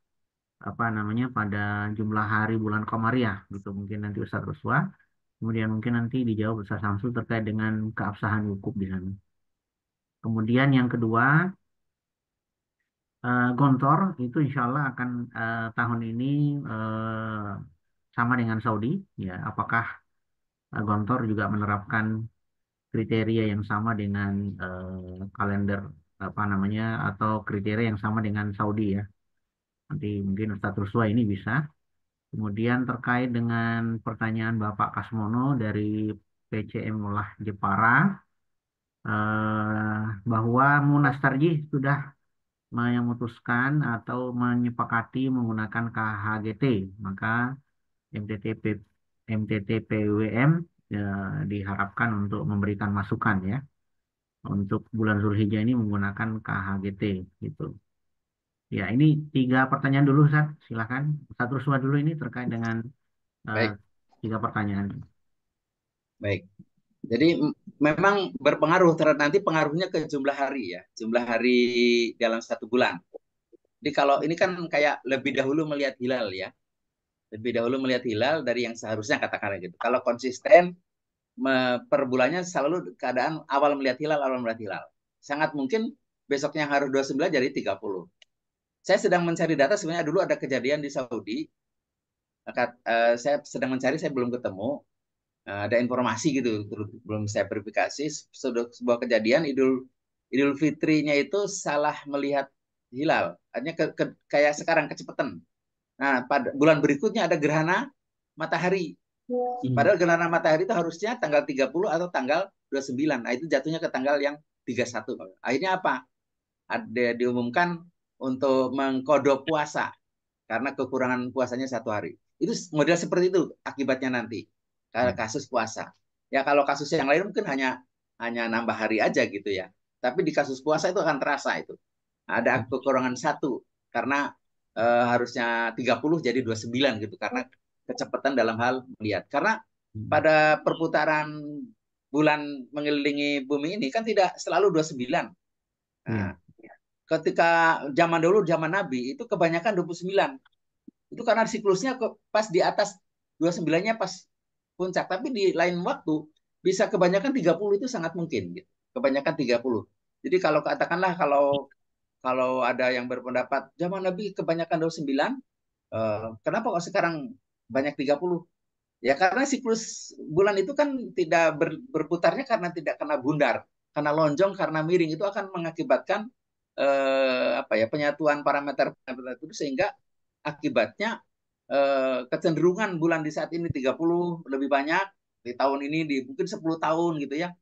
apa namanya pada jumlah hari bulan Qamariyah gitu. Mungkin nanti Ustaz Ruswa, kemudian mungkin nanti dijawab Ustaz Samsul terkait dengan keabsahan wukuf di sana. Kemudian yang kedua, Gontor itu insya Allah akan tahun ini eh, sama dengan Saudi. Ya, apakah Gontor juga menerapkan kriteria yang sama dengan kalender apa namanya atau kriteria yang sama dengan Saudi ya? Nanti mungkin Ustadz Ruswa ini bisa. Kemudian terkait dengan pertanyaan Bapak Kasmono dari PCM Ulah Jepara, bahwa Munas Tarjih sudah memutuskan atau menyepakati menggunakan KHGT, maka MTTP MTTPWM diharapkan untuk memberikan masukan ya untuk bulan Zulhijjah ini menggunakan KHGT gitu. Ya, ini 3 pertanyaan dulu, Ustaz. Silakan. Ustaz Ruswa dulu ini terkait dengan eh, Baik, 3 pertanyaan. baik. Jadi memang berpengaruh terhadap nanti pengaruhnya ke jumlah hari ya, jumlah hari dalam 1 bulan. Jadi kalau ini kan kayak lebih dahulu melihat hilal ya. Lebih dahulu melihat hilal dari yang seharusnya, katakanlah gitu. Kalau konsisten per bulannya selalu keadaan awal melihat hilal, awal melihat hilal. Sangat mungkin besoknya harus 29 jadi 30. Saya sedang mencari data, sebenarnya dulu ada kejadian di Saudi. Saya sedang mencari, saya belum ketemu. Ada informasi gitu, belum saya verifikasi. Sebuah kejadian Idul Fitrinya itu salah melihat hilal. Artinya kayak sekarang kecepatan. Nah, pada bulan berikutnya ada gerhana matahari. Padahal gerhana matahari itu harusnya tanggal 30 atau tanggal 29. Nah, itu jatuhnya ke tanggal yang 31. Akhirnya apa? Ada diumumkan untuk mengkodok puasa karena kekurangan puasanya 1 hari. Itu model seperti itu akibatnya nanti kalau kasus puasa. Ya kalau kasus yang lain mungkin hanya nambah hari aja gitu ya. Tapi di kasus puasa itu akan terasa itu. Ada kekurangan 1 karena harusnya 30 jadi 29 gitu karena kecepatan dalam hal melihat. Karena pada perputaran bulan mengelilingi bumi ini kan tidak selalu 29. Nah, ketika zaman dulu, zaman Nabi, itu kebanyakan 29. Itu karena siklusnya pas di atas 29-nya pas puncak. Tapi di lain waktu, bisa kebanyakan 30 itu sangat mungkin. Gitu. Kebanyakan 30. Jadi kalau katakanlah kalau ada yang berpendapat, zaman Nabi kebanyakan 29, kenapa kok sekarang banyak 30? Ya karena siklus bulan itu kan tidak berputarnya karena tidak kena bundar, karena lonjong, karena miring itu akan mengakibatkan apa ya penyatuan parameter itu sehingga akibatnya kecenderungan bulan di saat ini 30 lebih banyak di tahun ini di mungkin 10 tahun gitu ya.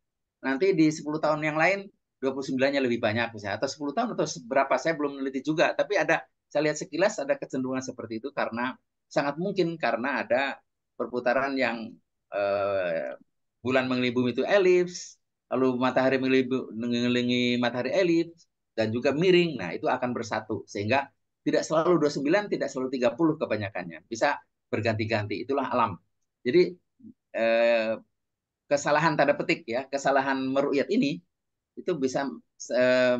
Nanti di 10 tahun yang lain 29-nya lebih banyak misalnya atau 10 tahun atau berapa saya belum meneliti juga, tapi saya lihat sekilas ada kecenderungan seperti itu karena sangat mungkin karena ada perputaran yang eh, bulan mengelilingi bumi itu elips, lalu matahari mengelilingi matahari elips dan juga miring. Nah, itu akan bersatu sehingga tidak selalu 29, tidak selalu 30 kebanyakannya. Bisa berganti-ganti. Itulah alam. Jadi kesalahan tanda petik ya, kesalahan meru'yat ini itu bisa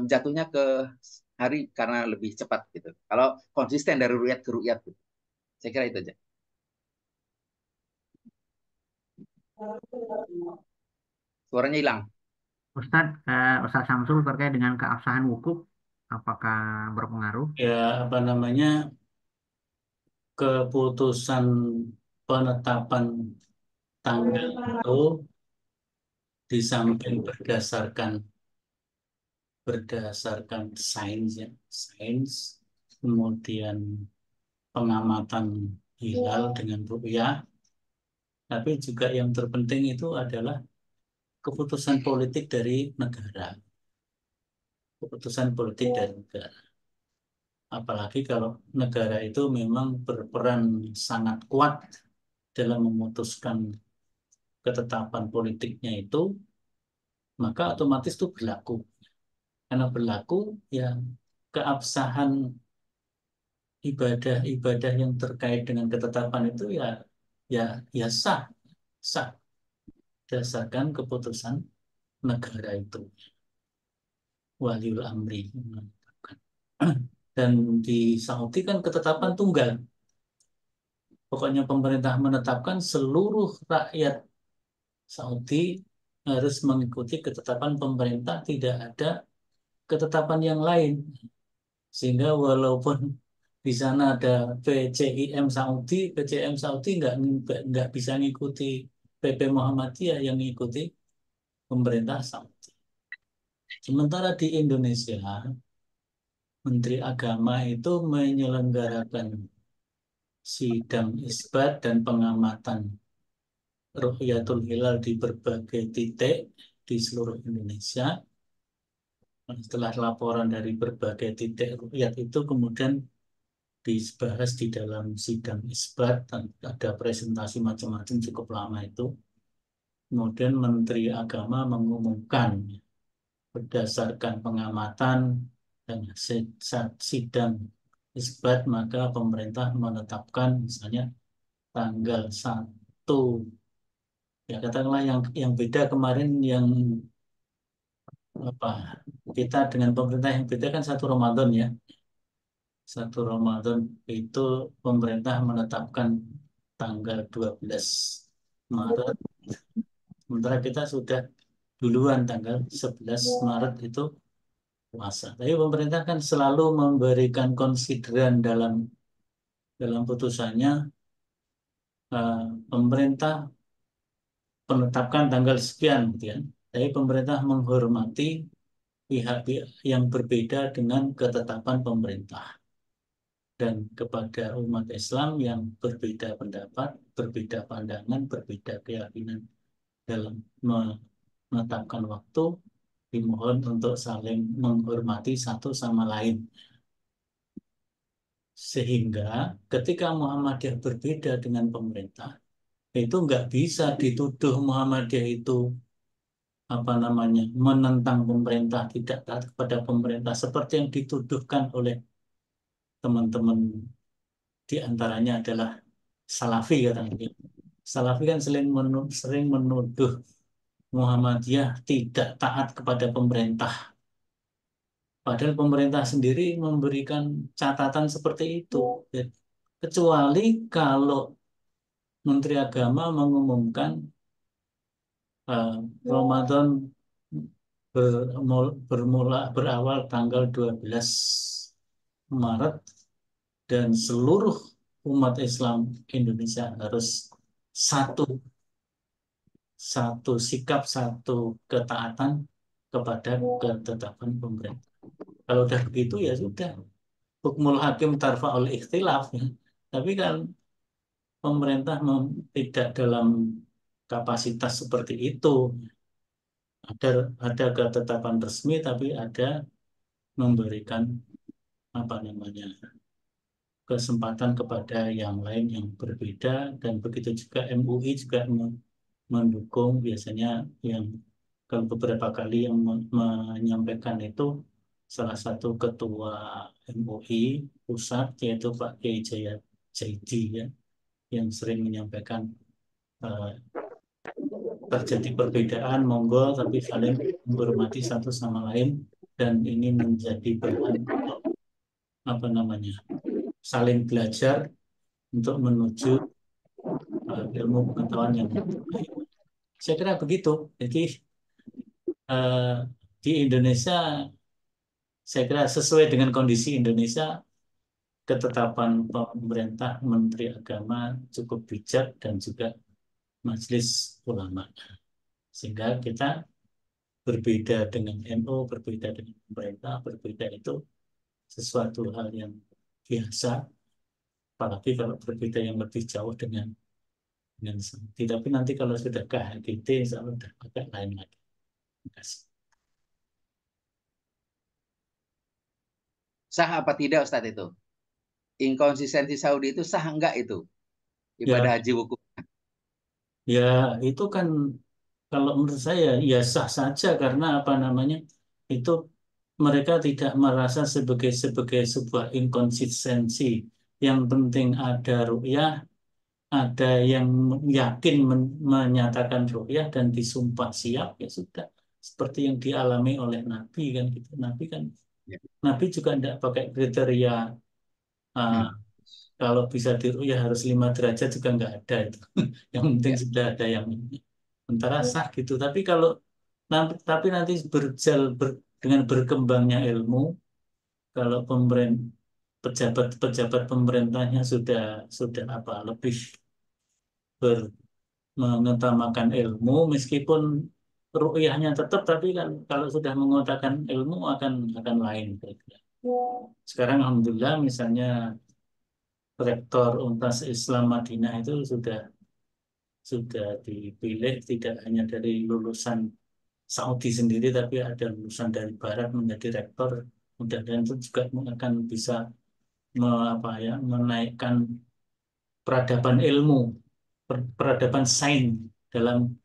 jatuhnya ke hari karena lebih cepat gitu. Kalau konsisten dari ru'yat ke ru'yat gitu. Saya kira itu aja. Suaranya hilang. Ustadz Samsul terkait dengan keabsahan wukuf, apakah berpengaruh? Ya, apa namanya, keputusan penetapan tanggal itu di samping berdasarkan sains ya, sains, kemudian pengamatan hilal dengan ru'yah, tapi juga yang terpenting itu adalah keputusan politik dari negara. Keputusan politik dari negara. Apalagi kalau negara itu memang berperan sangat kuat dalam memutuskan ketetapan politiknya itu, maka otomatis itu berlaku. Karena berlaku, ya keabsahan ibadah-ibadah yang terkait dengan ketetapan itu ya ya sah, sah berdasarkan keputusan negara itu. Waliul amri menetapkan. Dan di Saudi kan ketetapan tunggal. Pokoknya pemerintah menetapkan seluruh rakyat Saudi harus mengikuti ketetapan pemerintah, tidak ada ketetapan yang lain. Sehingga walaupun di sana ada PCIM Saudi, PCIM Saudi nggak bisa ngikuti PP Muhammadiyah yang ngikuti pemerintah Saudi. Sementara di Indonesia, Menteri Agama itu menyelenggarakan sidang isbat dan pengamatan Ru'yatul Hilal di berbagai titik di seluruh Indonesia. Setelah laporan dari berbagai titik ru'yat itu kemudian dibahas di dalam sidang isbat, ada presentasi macam-macam cukup lama itu. Kemudian Menteri Agama mengumumkan berdasarkan pengamatan dan sidang isbat, maka pemerintah menetapkan misalnya tanggal 1, ya katakanlah yang beda kemarin yang apa, kita dengan pemerintah yang beda kan 1 Ramadan ya. 1 Ramadan itu pemerintah menetapkan tanggal 12 Maret, sementara kita sudah duluan tanggal 11 Maret itu puasa. Tapi pemerintah kan selalu memberikan konsideran dalam putusannya, pemerintah penetapkan tanggal sekian, gitu ya. Tapi pemerintah menghormati pihak-pihak yang berbeda dengan ketetapan pemerintah. Dan kepada umat Islam yang berbeda pendapat, berbeda pandangan, berbeda keyakinan dalam menetapkan waktu, dimohon untuk saling menghormati satu sama lain. Sehingga ketika Muhammadiyah berbeda dengan pemerintah, itu nggak bisa dituduh Muhammadiyah itu menentang pemerintah, tidak taat kepada pemerintah seperti yang dituduhkan oleh teman-teman, di antaranya adalah Salafi katanya. Salafi kan sering menuduh Muhammadiyah tidak taat kepada pemerintah. Padahal pemerintah sendiri memberikan catatan seperti itu. Kecuali kalau Menteri Agama mengumumkan Ramadan berawal tanggal 12 Maret dan seluruh umat Islam Indonesia harus satu satu sikap, satu ketaatan kepada ketetapan pemerintah. Kalau udah begitu ya sudah, hukmul hakim tarfa'ul ikhtilaf, ya. Tapi kan pemerintah tidak dalam kapasitas seperti itu. Ada ketetapan resmi, tapi ada memberikan kesempatan kepada yang lain yang berbeda, dan begitu juga MUI juga mendukung. Biasanya yang kalau beberapa kali yang menyampaikan itu salah satu ketua MUI pusat, yaitu Pak Kiai Jaya Jaidi, ya, yang sering menyampaikan eh, terjadi perbedaan, monggo, tapi saling menghormati satu sama lain, dan ini menjadi bahan untuk saling belajar untuk menuju ilmu pengetahuan yang baik. Saya kira begitu. Jadi eh, di Indonesia, saya kira sesuai dengan kondisi Indonesia, ketetapan pemerintah, Menteri Agama cukup bijak, dan juga Majelis Ulama. Sehingga kita berbeda dengan NU, berbeda dengan pemerintah, berbeda itu sesuatu hal yang biasa, apalagi kalau berbeda yang lebih jauh dengan Sakti. Tapi nanti kalau sudah ke HGT, insya Allah sudah agak lain lagi. Terima kasih. Sah apa tidak Ustadz itu? Inkonsistensi Saudi itu sah enggak itu? Ibadah Ya, haji wukuf. ya itu kan kalau menurut saya ya sah saja, karena itu mereka tidak merasa sebagai sebuah inkonsistensi. Yang penting ada ru'yah, ada yang yakin menyatakan ru'yah dan disumpah siap, ya sudah. Seperti yang dialami oleh Nabi kan gitu. Ya. Nabi juga tidak pakai kriteria uh, kalau bisa diru'yah harus 5 derajat, juga nggak ada itu. Yang penting Ya. sudah ada yang antara sah gitu. Tapi nanti dengan berkembangnya ilmu, kalau pejabat-pejabat pemerintahnya sudah lebih mengutamakan ilmu, meskipun ru'yahnya tetap, tapi kan kalau sudah mengutamakan ilmu akan lain kira-kira. Sekarang alhamdulillah, misalnya rektor Untas Islam Madinah itu sudah dipilih tidak hanya dari lulusan Saudi sendiri, tapi ada lulusan dari Barat menjadi rektor. Mudah-mudahan itu juga akan bisa menaikkan peradaban ilmu, peradaban sains dalam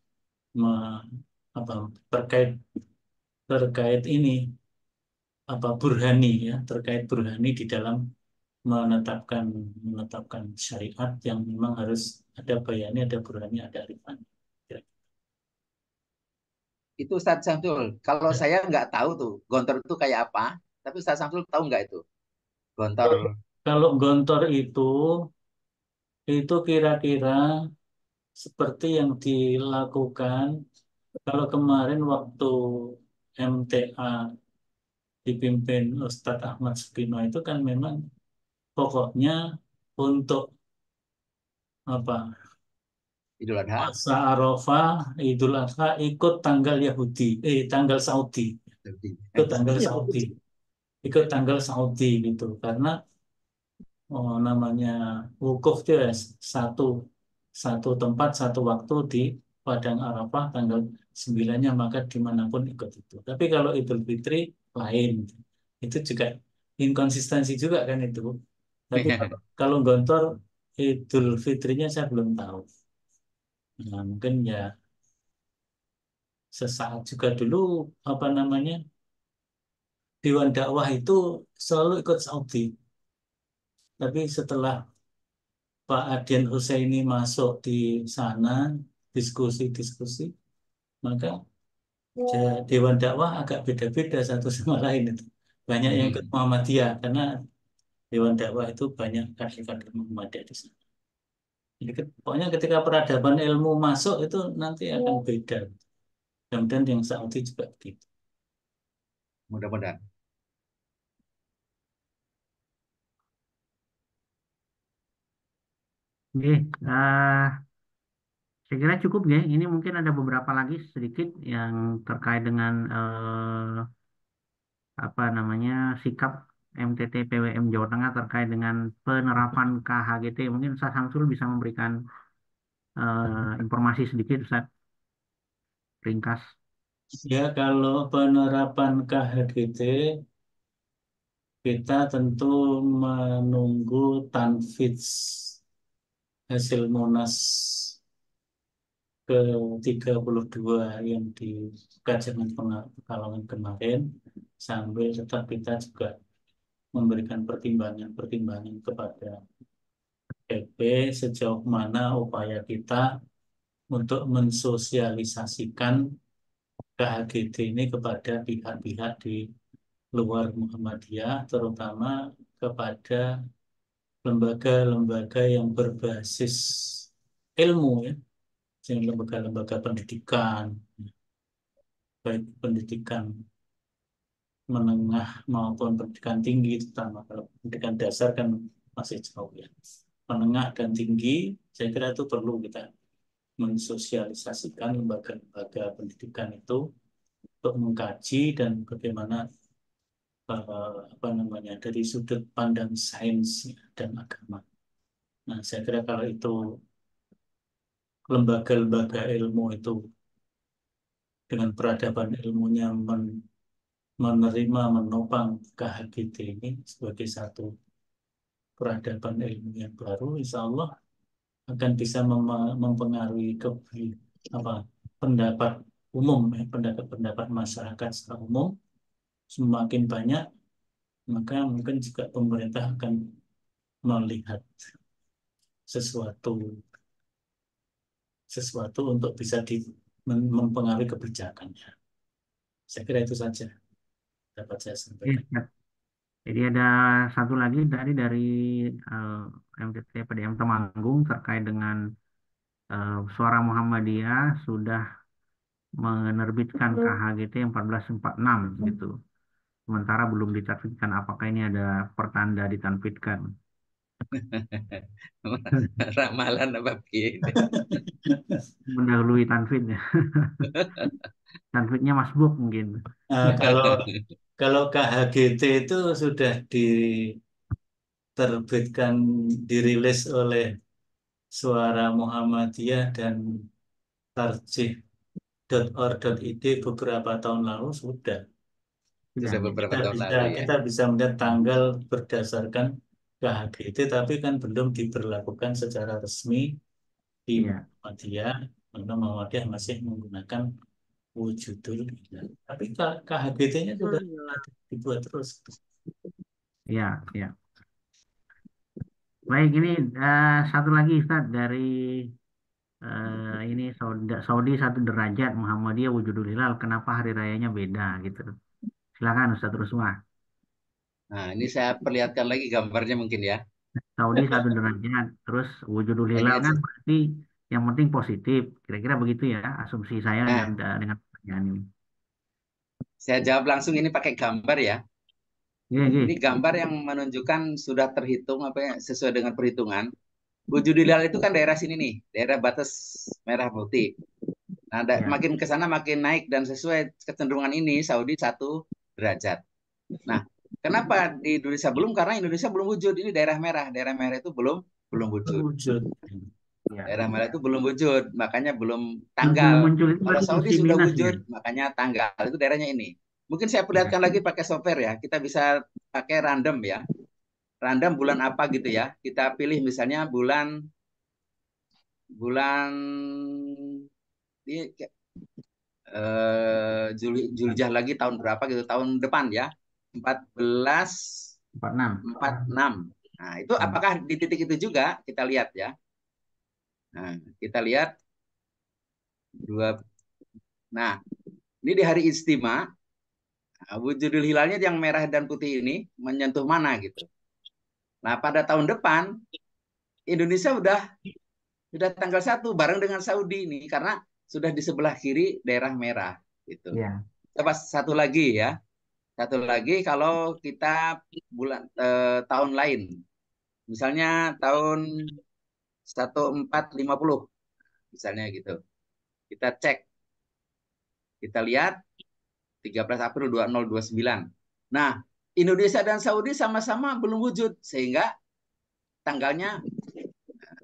me- terkait terkait ini terkait burhani di dalam menetapkan menetapkan syariat yang memang harus ada bayani, ada burhani, ada arifan. Itu Ustadz Samsul. Kalau Ya, saya nggak tahu tuh gontor itu kayak apa, tapi Ustadz Samsul tahu nggak itu? Gontor Kalau gontor itu kira-kira seperti yang dilakukan kalau kemarin waktu MTA dipimpin Ustadz Ahmad Sukino itu kan memang pokoknya untuk apa Idul Adha. masa Arafah Idul Adha ikut tanggal Yahudi, tanggal Saudi, ikut tanggal Saudi, ikut tanggal Saudi gitu karena namanya wukuf itu ya satu satu tempat satu waktu di Padang Arafah tanggal 9-nya maka dimanapun ikut itu. Tapi kalau Idul Fitri lain, itu juga inkonsistensi juga kan itu. Tapi kalau Gontor Idul Fitrinya saya belum tahu. Nah, mungkin ya sesaat juga dulu apa namanya Dewan Dakwah itu selalu ikut Saudi. Tapi setelah Pak Adian Husseini masuk di sana diskusi-diskusi, maka Dewan Dakwah agak beda-beda satu sama lain itu. Banyak yang ikut Muhammadiyah karena Dewan Dakwah itu banyak kader-kader Muhammadiyah di sana. Jadi pokoknya ketika peradaban ilmu masuk itu nanti akan beda. Kemudian yang Saudi juga begitu. Mudah-mudahan. Oke, saya kira cukup ya. Ini mungkin ada beberapa lagi sedikit yang terkait dengan apa namanya sikap MTT PWM Jawa Tengah terkait dengan penerapan KHGT. Mungkin Ustaz Samsul bisa memberikan informasi sedikit, Ustaz, ringkas. Ya kalau penerapan KHGT kita tentu menunggu tanfidz hasil Munas ke-32 yang di Kajian Pekalongan kemarin sambil tetap kita juga memberikan pertimbangan-pertimbangan kepada PP sejauh mana upaya kita untuk mensosialisasikan KHGT ini kepada pihak-pihak di luar Muhammadiyah, terutama kepada lembaga-lembaga yang berbasis ilmu ya, jadi lembaga-lembaga pendidikan, baik pendidikan menengah maupun pendidikan tinggi, terutama kalau pendidikan dasar kan masih jauh ya. Menengah dan tinggi, saya kira itu perlu kita mensosialisasikan lembaga-lembaga pendidikan itu untuk mengkaji dan bagaimana apa namanya dari sudut pandang sains dan agama. Nah, saya kira kalau itu lembaga-lembaga ilmu itu dengan peradaban ilmunya menerima menopang KHGT ini sebagai satu peradaban ilmu yang baru, insya Allah akan bisa mempengaruhi apa pendapat umum ya, pendapat masyarakat secara umum semakin banyak, maka mungkin juga pemerintah akan melihat sesuatu sesuatu untuk bisa mempengaruhi kebijakannya. Saya kira itu saja dapat saya Ya, sampaikan. siap. Jadi ada satu lagi tadi dari MTT PDM Temanggung terkait dengan Suara Muhammadiyah sudah menerbitkan KHGT 1446 gitu. Sementara belum diterbitkan. Apakah ini ada pertanda diterbitkan? Ramalan apa begini? Mendahului tanfidnya. Tanfidnya masbuk mungkin. Nah, kalau KHGT itu sudah diterbitkan, dirilis oleh Suara Muhammadiyah dan tarjih.or.id beberapa tahun lalu sudah. Sudah. Sudah beberapa Kita tahun bisa lalu ya. kita bisa melihat tanggal berdasarkan KHGT, tapi kan belum diberlakukan secara resmi di Iya. Muhammadiyah. Karena Muhammadiyah masih menggunakan wujudul hilal. Tapi KHGT-nya sudah dibuat terus. Iya, iya. Baik, ini satu lagi Ustaz dari ini Saudi satu derajat Muhammadiyah Wujudul Hilal. Kenapa hari rayanya beda gitu? Silakan Ustaz Ruswa. Nah, ini saya perlihatkan lagi gambarnya mungkin ya. Saudi 1 derajat, terus wujudul hilal Hanya kan berarti yang penting positif. Kira-kira begitu ya asumsi saya dan nah, dengan pertanyaan ini. saya jawab langsung ini pakai gambar ya. Iya, iya. Ini gambar yang menunjukkan sudah terhitung apa ya, sesuai dengan perhitungan. Wujud hilal itu kan daerah sini nih, daerah batas merah putih. Nah, Ya. makin ke sana makin naik dan sesuai kecenderungan ini Saudi 1 derajat. Nah, kenapa di Indonesia belum? Karena Indonesia belum wujud. Ini daerah merah. Daerah merah itu belum belum wujud. Wujud. Ya. Daerah merah itu belum wujud, makanya belum Belum tanggal. muncul itu Kalau berarti Saudi musim sudah minus ya. wujud, makanya tanggal. Itu daerahnya ini. Mungkin saya Ya. perlihatkan lagi pakai software ya. Kita bisa pakai random ya. Random bulan apa gitu ya. Kita pilih misalnya bulan bulan ini Julijah lagi tahun berapa gitu, tahun depan ya. 46. 1446. Nah, itu apakah di titik itu juga kita lihat ya. Nah, kita lihat dua. Nah, ini di hari istimewa, wujudul hilalnya yang merah dan putih ini menyentuh mana gitu. Nah, pada tahun depan Indonesia udah tanggal 1 bareng dengan Saudi ini karena sudah di sebelah kiri daerah merah gitu. Ya. Coba satu lagi ya. Satu lagi kalau kita tahun lain. Misalnya tahun 1450 misalnya gitu. Kita cek, kita lihat 13 April 2029. Nah, Indonesia dan Saudi sama-sama belum wujud sehingga tanggalnya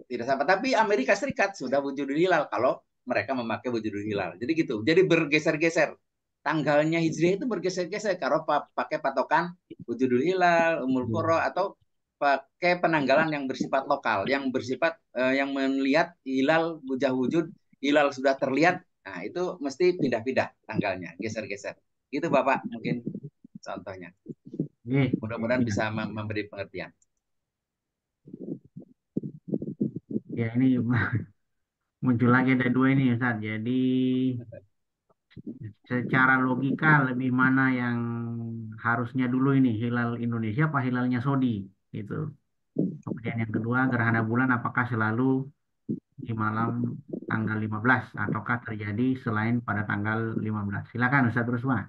tidak sama. Tapi Amerika Serikat sudah wujudul hilal kalau mereka memakai wujudul hilal. Jadi gitu. Jadi bergeser-geser. Tanggalnya Hijriah itu bergeser-geser kalau pakai patokan wujudul hilal, umul qura atau pakai penanggalan yang bersifat lokal, yang bersifat yang melihat hilal wujah wujud, hilal sudah terlihat. Nah, itu mesti pindah-pindah tanggalnya, geser-geser. Itu Bapak mungkin contohnya. Iya. Mudah-mudahan Ya. bisa memberi pengertian. Ya, ini muncul lagi ada dua ini Ustaz. Jadi secara logika lebih mana yang harusnya dulu ini hilal Indonesia apa hilalnya Saudi gitu. Kemudian yang kedua gerhana bulan apakah selalu di malam tanggal 15 ataukah terjadi selain pada tanggal 15? Silakan Ustaz Rusma.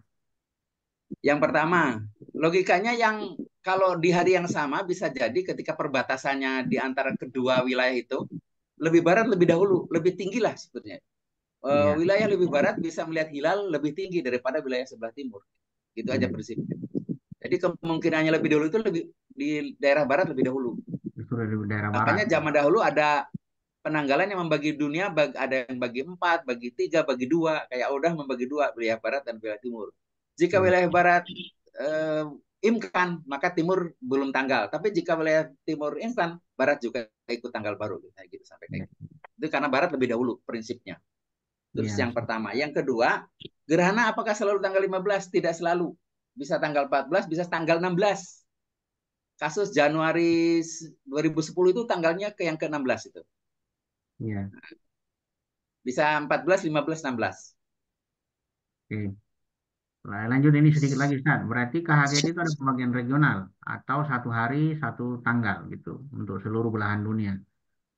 Yang pertama, logikanya yang kalau di hari yang sama bisa jadi ketika perbatasannya di antara kedua wilayah itu lebih barat lebih dahulu, lebih tinggi lah sebetulnya. Iya, Wilayah lebih barat bisa melihat hilal lebih tinggi daripada wilayah sebelah timur. Itu aja iya. prinsipnya. Jadi kemungkinannya lebih dahulu itu lebih di daerah barat lebih dahulu. Justru dari daerah barat. Makanya zaman dahulu ada penanggalan yang membagi dunia, ada yang bagi 4, bagi 3, bagi 2. Kayak udah membagi 2, wilayah barat dan wilayah timur. Jika Iya, wilayah barat imkan, maka timur belum tanggal. Tapi jika wilayah timur imkan, barat juga ikut tanggal baru. Kayak gitu sampai kayak iya, gitu. Itu karena barat lebih dahulu prinsipnya. Terus iya. yang pertama. Yang kedua, gerhana apakah selalu tanggal 15? Tidak selalu. Bisa tanggal 14, bisa tanggal 16. Kasus Januari 2010 itu tanggalnya ke yang ke-16 itu. Iya. Bisa 14, 15, 16. Oke. Lanjut ini sedikit lagi Ustaz. Berarti KHGT itu ada pembagian regional atau 1 hari 1 tanggal gitu untuk seluruh belahan dunia.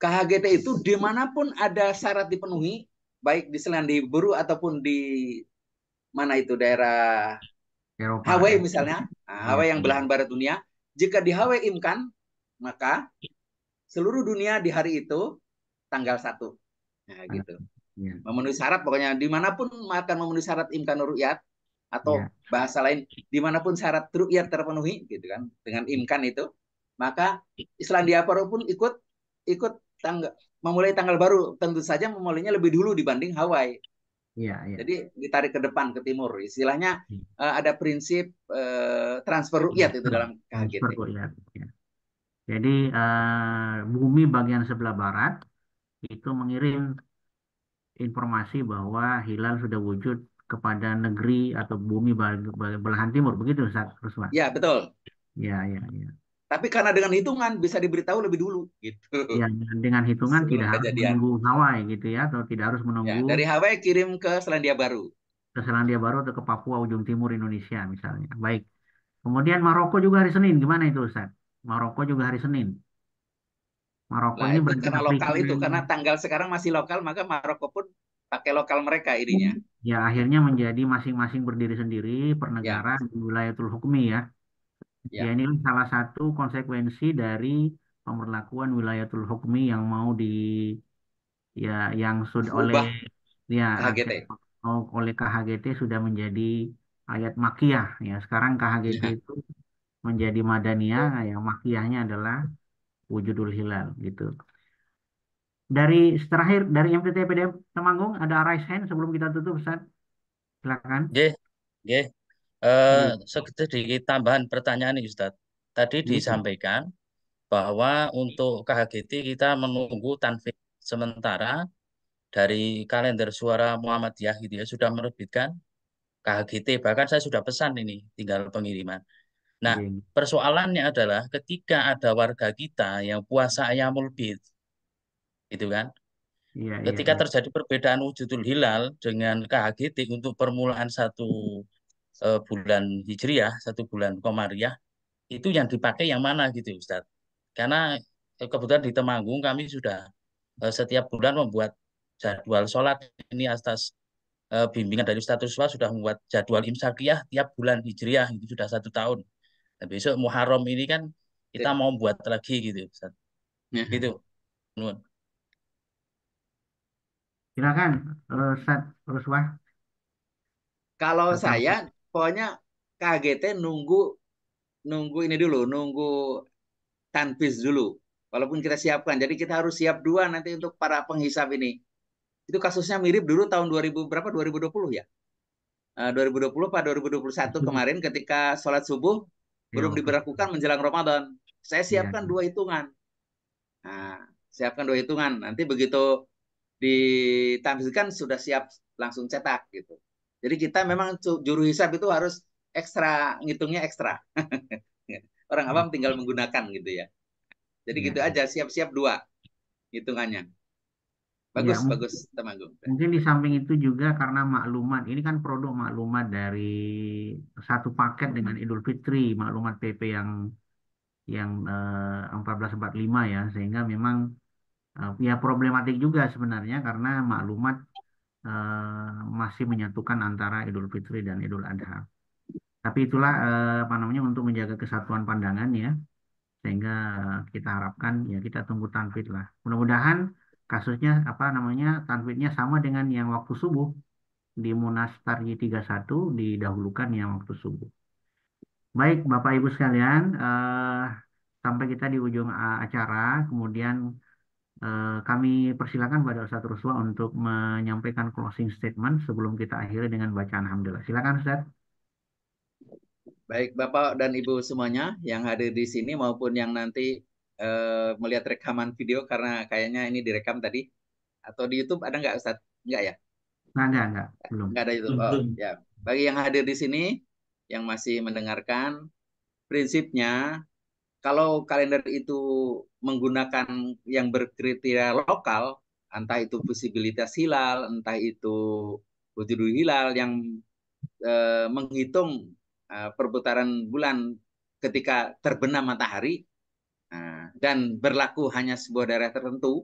KHGT itu dimanapun ada syarat dipenuhi, baik di Selandia Baru ataupun di mana itu daerah Eropa Hawaii ya. misalnya, Iya. Hawaii yang belahan barat dunia, jika di Hawaii imkan, maka seluruh dunia di hari itu tanggal 1. Nah, gitu. Iya. Memenuhi syarat pokoknya dimanapun akan memenuhi syarat imkan ru'yat atau Iya. bahasa lain dimanapun syarat ru'yat terpenuhi gitu kan dengan imkan itu, maka Islandia Baru pun ikut memulai tanggal baru, tentu saja memulainya lebih dulu dibanding Hawaii. Iya. Iya. Jadi ditarik ke depan ke timur. Istilahnya ada prinsip transfer ru'yat itu dalam KHGT. Transfer ya. Ya. Jadi bumi bagian sebelah barat itu mengirim informasi bahwa hilal sudah wujud kepada negeri atau bumi belahan timur. Begitu Ustaz Ruswa? Ya, betul. Ya, ya, ya. Tapi karena dengan hitungan bisa diberitahu lebih dulu gitu. Ya, dengan hitungan Sebelum tidak harus kejadian. menunggu Hawaii gitu ya, atau tidak harus Ya, menunggu dari Hawaii kirim ke Selandia Baru. ke Selandia Baru atau ke Papua ujung timur Indonesia misalnya. Baik. Kemudian Maroko juga hari Senin. Gimana itu Ustaz? Maroko juga hari Senin. Maroko Lah ini itu berarti karena Afrika lokal itu, yang karena tanggal sekarang masih lokal, maka Maroko pun pakai lokal mereka ininya. ya akhirnya menjadi masing-masing berdiri sendiri per Ya, negara di wilayatul hukmi ya. Ya ya. ini salah satu konsekuensi dari pemberlakuan wilayatul hukmi yang mau di ya yang sudah oleh Diubah ya KHGT. oleh KHGT sudah menjadi ayat makiyah ya. Sekarang KHGT Ya. itu menjadi madaniyah, yang makiyahnya adalah wujudul hilal gitu. Dari terakhir dari MTT PDM Temanggung ada raise hand sebelum kita tutup Ustaz. Silakan. Nggih, nggih. Iya. Sedikit tambahan pertanyaan nih Ustadz. Tadi Hmm. disampaikan bahwa untuk KHGT kita menunggu tanfik, sementara dari kalender suara Muhammadiyah gitu ya sudah menerbitkan KHGT, bahkan saya sudah pesan ini tinggal pengiriman. Nah, Iya, persoalannya adalah ketika ada warga kita yang puasa Ayyamul Bid gitu kan. iya, iya, Ketika iya. terjadi perbedaan wujudul hilal dengan KHGT untuk permulaan satu bulan Hijriah, satu bulan Komariah, itu yang dipakai yang mana gitu Ustaz. Karena kebetulan di Temanggung kami sudah setiap bulan membuat jadwal sholat ini atas bimbingan dari status Swa sudah membuat jadwal imsakiyah tiap bulan Hijriah itu sudah 1 tahun. Nah, besok Muharram ini kan kita mau buat lagi gitu Ustaz. Gitu. Nuhun. Silakan Ustaz Ruswah Kalau atau saya, pokoknya KHGT nunggu nunggu ini dulu, nunggu tanfis dulu. Walaupun kita siapkan, jadi kita harus siap dua nanti untuk para penghisap ini. Itu kasusnya mirip dulu tahun 2000 berapa? 2020 ya. 2020 pada 2021 subuh kemarin ketika sholat subuh ya belum waktu diberlakukan menjelang Ramadan. Saya ya siapkan dua hitungan. Nah, siapkan dua hitungan. Nanti begitu ditampilkan sudah siap langsung cetak gitu. Jadi kita memang juru hisab itu harus ekstra, ngitungnya ekstra. Orang awam tinggal menggunakan gitu ya. Jadi ya, gitu aja, siap-siap dua hitungannya. ya Bagus, bagus, Temanggung. mungkin di samping itu juga karena maklumat ini kan produk maklumat dari satu paket dengan Idul Fitri maklumat PP yang 1445 ya sehingga memang ya problematik juga sebenarnya karena maklumat masih menyatukan antara Idul Fitri dan Idul Adha. Tapi itulah apa namanya untuk menjaga kesatuan pandangan ya, sehingga kita harapkan ya kita tunggu tanfid lah. Mudah-mudahan kasusnya apa namanya tanfidnya sama dengan yang waktu subuh di Munas Tarji 31 didahulukan yang waktu subuh. Baik Bapak Ibu sekalian, sampai kita di ujung acara, kemudian kami persilakan pada Ustadz Ruswa untuk menyampaikan closing statement sebelum kita akhiri dengan bacaan Alhamdulillah. Silakan Ustadz. Baik Bapak dan Ibu semuanya yang hadir di sini maupun yang nanti melihat rekaman video karena kayaknya ini direkam tadi atau di YouTube ada nggak Ustadz? Nggak ya? Enggak, belum. Nggak ada YouTube. Belum, Oh belum. ya. Bagi yang hadir di sini yang masih mendengarkan, prinsipnya kalau kalender itu menggunakan yang berkriteria lokal, entah itu visibilitas hilal, entah itu wujudul hilal yang menghitung perputaran bulan ketika terbenam matahari dan berlaku hanya sebuah daerah tertentu,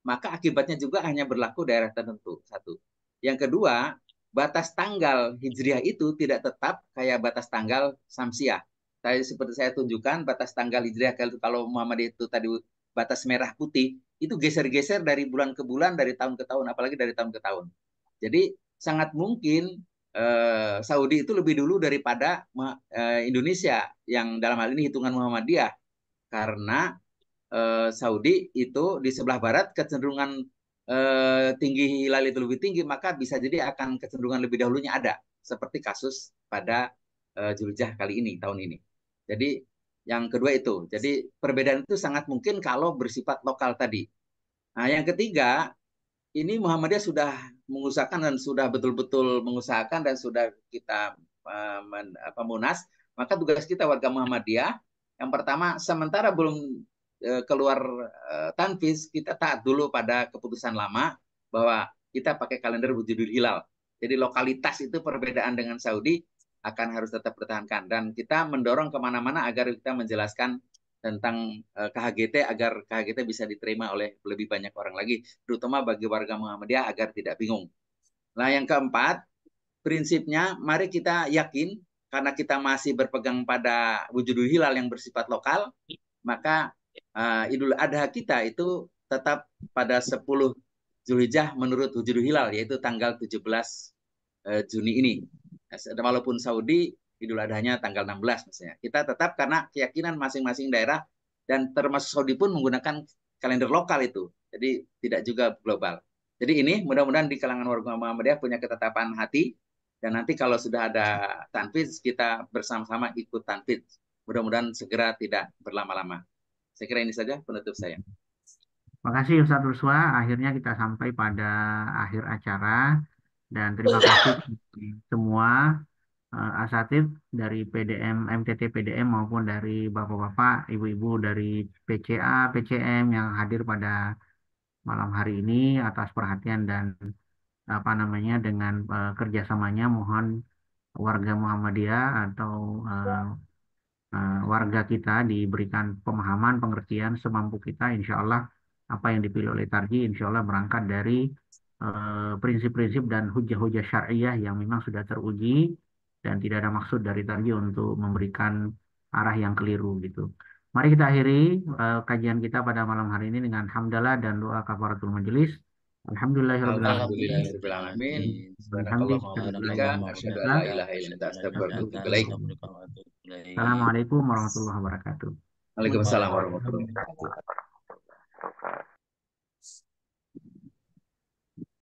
maka akibatnya juga hanya berlaku daerah tertentu. Satu. Yang kedua, batas tanggal Hijriah itu tidak tetap kayak batas tanggal Samsiah. Tadi seperti saya tunjukkan, batas tanggal Hijriah kalau Muhammadiyah itu tadi batas merah putih, itu geser-geser dari bulan ke bulan, dari tahun ke tahun, apalagi dari tahun ke tahun. Jadi sangat mungkin Saudi itu lebih dulu daripada Indonesia yang dalam hal ini hitungan Muhammadiyah karena Saudi itu di sebelah barat kecenderungan tinggi hilal itu lebih tinggi, maka bisa jadi akan kecenderungan lebih dahulunya ada, seperti kasus pada Julhijjah kali ini, tahun ini. Jadi yang kedua itu, jadi perbedaan itu sangat mungkin kalau bersifat lokal tadi. Nah, yang ketiga, ini Muhammadiyah sudah mengusahakan dan sudah betul-betul mengusahakan dan sudah kita munas, maka tugas kita warga Muhammadiyah yang pertama sementara belum keluar tanfis, kita taat dulu pada keputusan lama bahwa kita pakai kalender wujudul hilal. Jadi lokalitas itu perbedaan dengan Saudi akan harus tetap pertahankan. Dan kita mendorong kemana-mana agar kita menjelaskan tentang KHGT agar KHGT bisa diterima oleh lebih banyak orang lagi, terutama bagi warga Muhammadiyah agar tidak bingung. Nah, yang keempat, prinsipnya mari kita yakin karena kita masih berpegang pada wujudul hilal yang bersifat lokal, maka Idul Adha kita itu tetap pada 10 Zulhijjah menurut wujudul hilal, yaitu tanggal 17 Juni ini. Walaupun Saudi Idul Adhanya tanggal 16 misalnya. Kita tetap karena keyakinan masing-masing daerah dan termasuk Saudi pun menggunakan kalender lokal itu. Jadi tidak juga global. Jadi ini mudah-mudahan di kalangan warga Muhammadiyah punya ketetapan hati dan nanti kalau sudah ada tanfiz kita bersama-sama ikut tanfiz. Mudah-mudahan segera tidak berlama-lama. Saya kira ini saja penutup saya. Terima kasih Ustadz Ruswa. Akhirnya kita sampai pada akhir acara dan terima kasih semua asatid dari PDM, MTT PDM maupun dari bapak-bapak, ibu-ibu dari PCA, PCM yang hadir pada malam hari ini atas perhatian dan dengan kerjasamanya. Mohon warga Muhammadiyah atau warga kita diberikan pemahaman, pengertian semampu kita. Insya Allah apa yang dipilih oleh Tarji, insya Allah berangkat dari prinsip-prinsip dan hujah-hujah syariah yang memang sudah teruji dan tidak ada maksud dari Tarji untuk memberikan arah yang keliru gitu. Mari kita akhiri kajian kita pada malam hari ini dengan hamdalah dan doa kafaratul majelis. Alhamdulillahirrahmanirrahim. Alhamdulillahirrahmanirrahim. Subhanallah. Asyhadu an la ilaha illa anta astaghfiruka wa atubu ilaik. Assalamualaikum warahmatullahi wabarakatuh. Waalaikumsalam warahmatullahi wabarakatuh.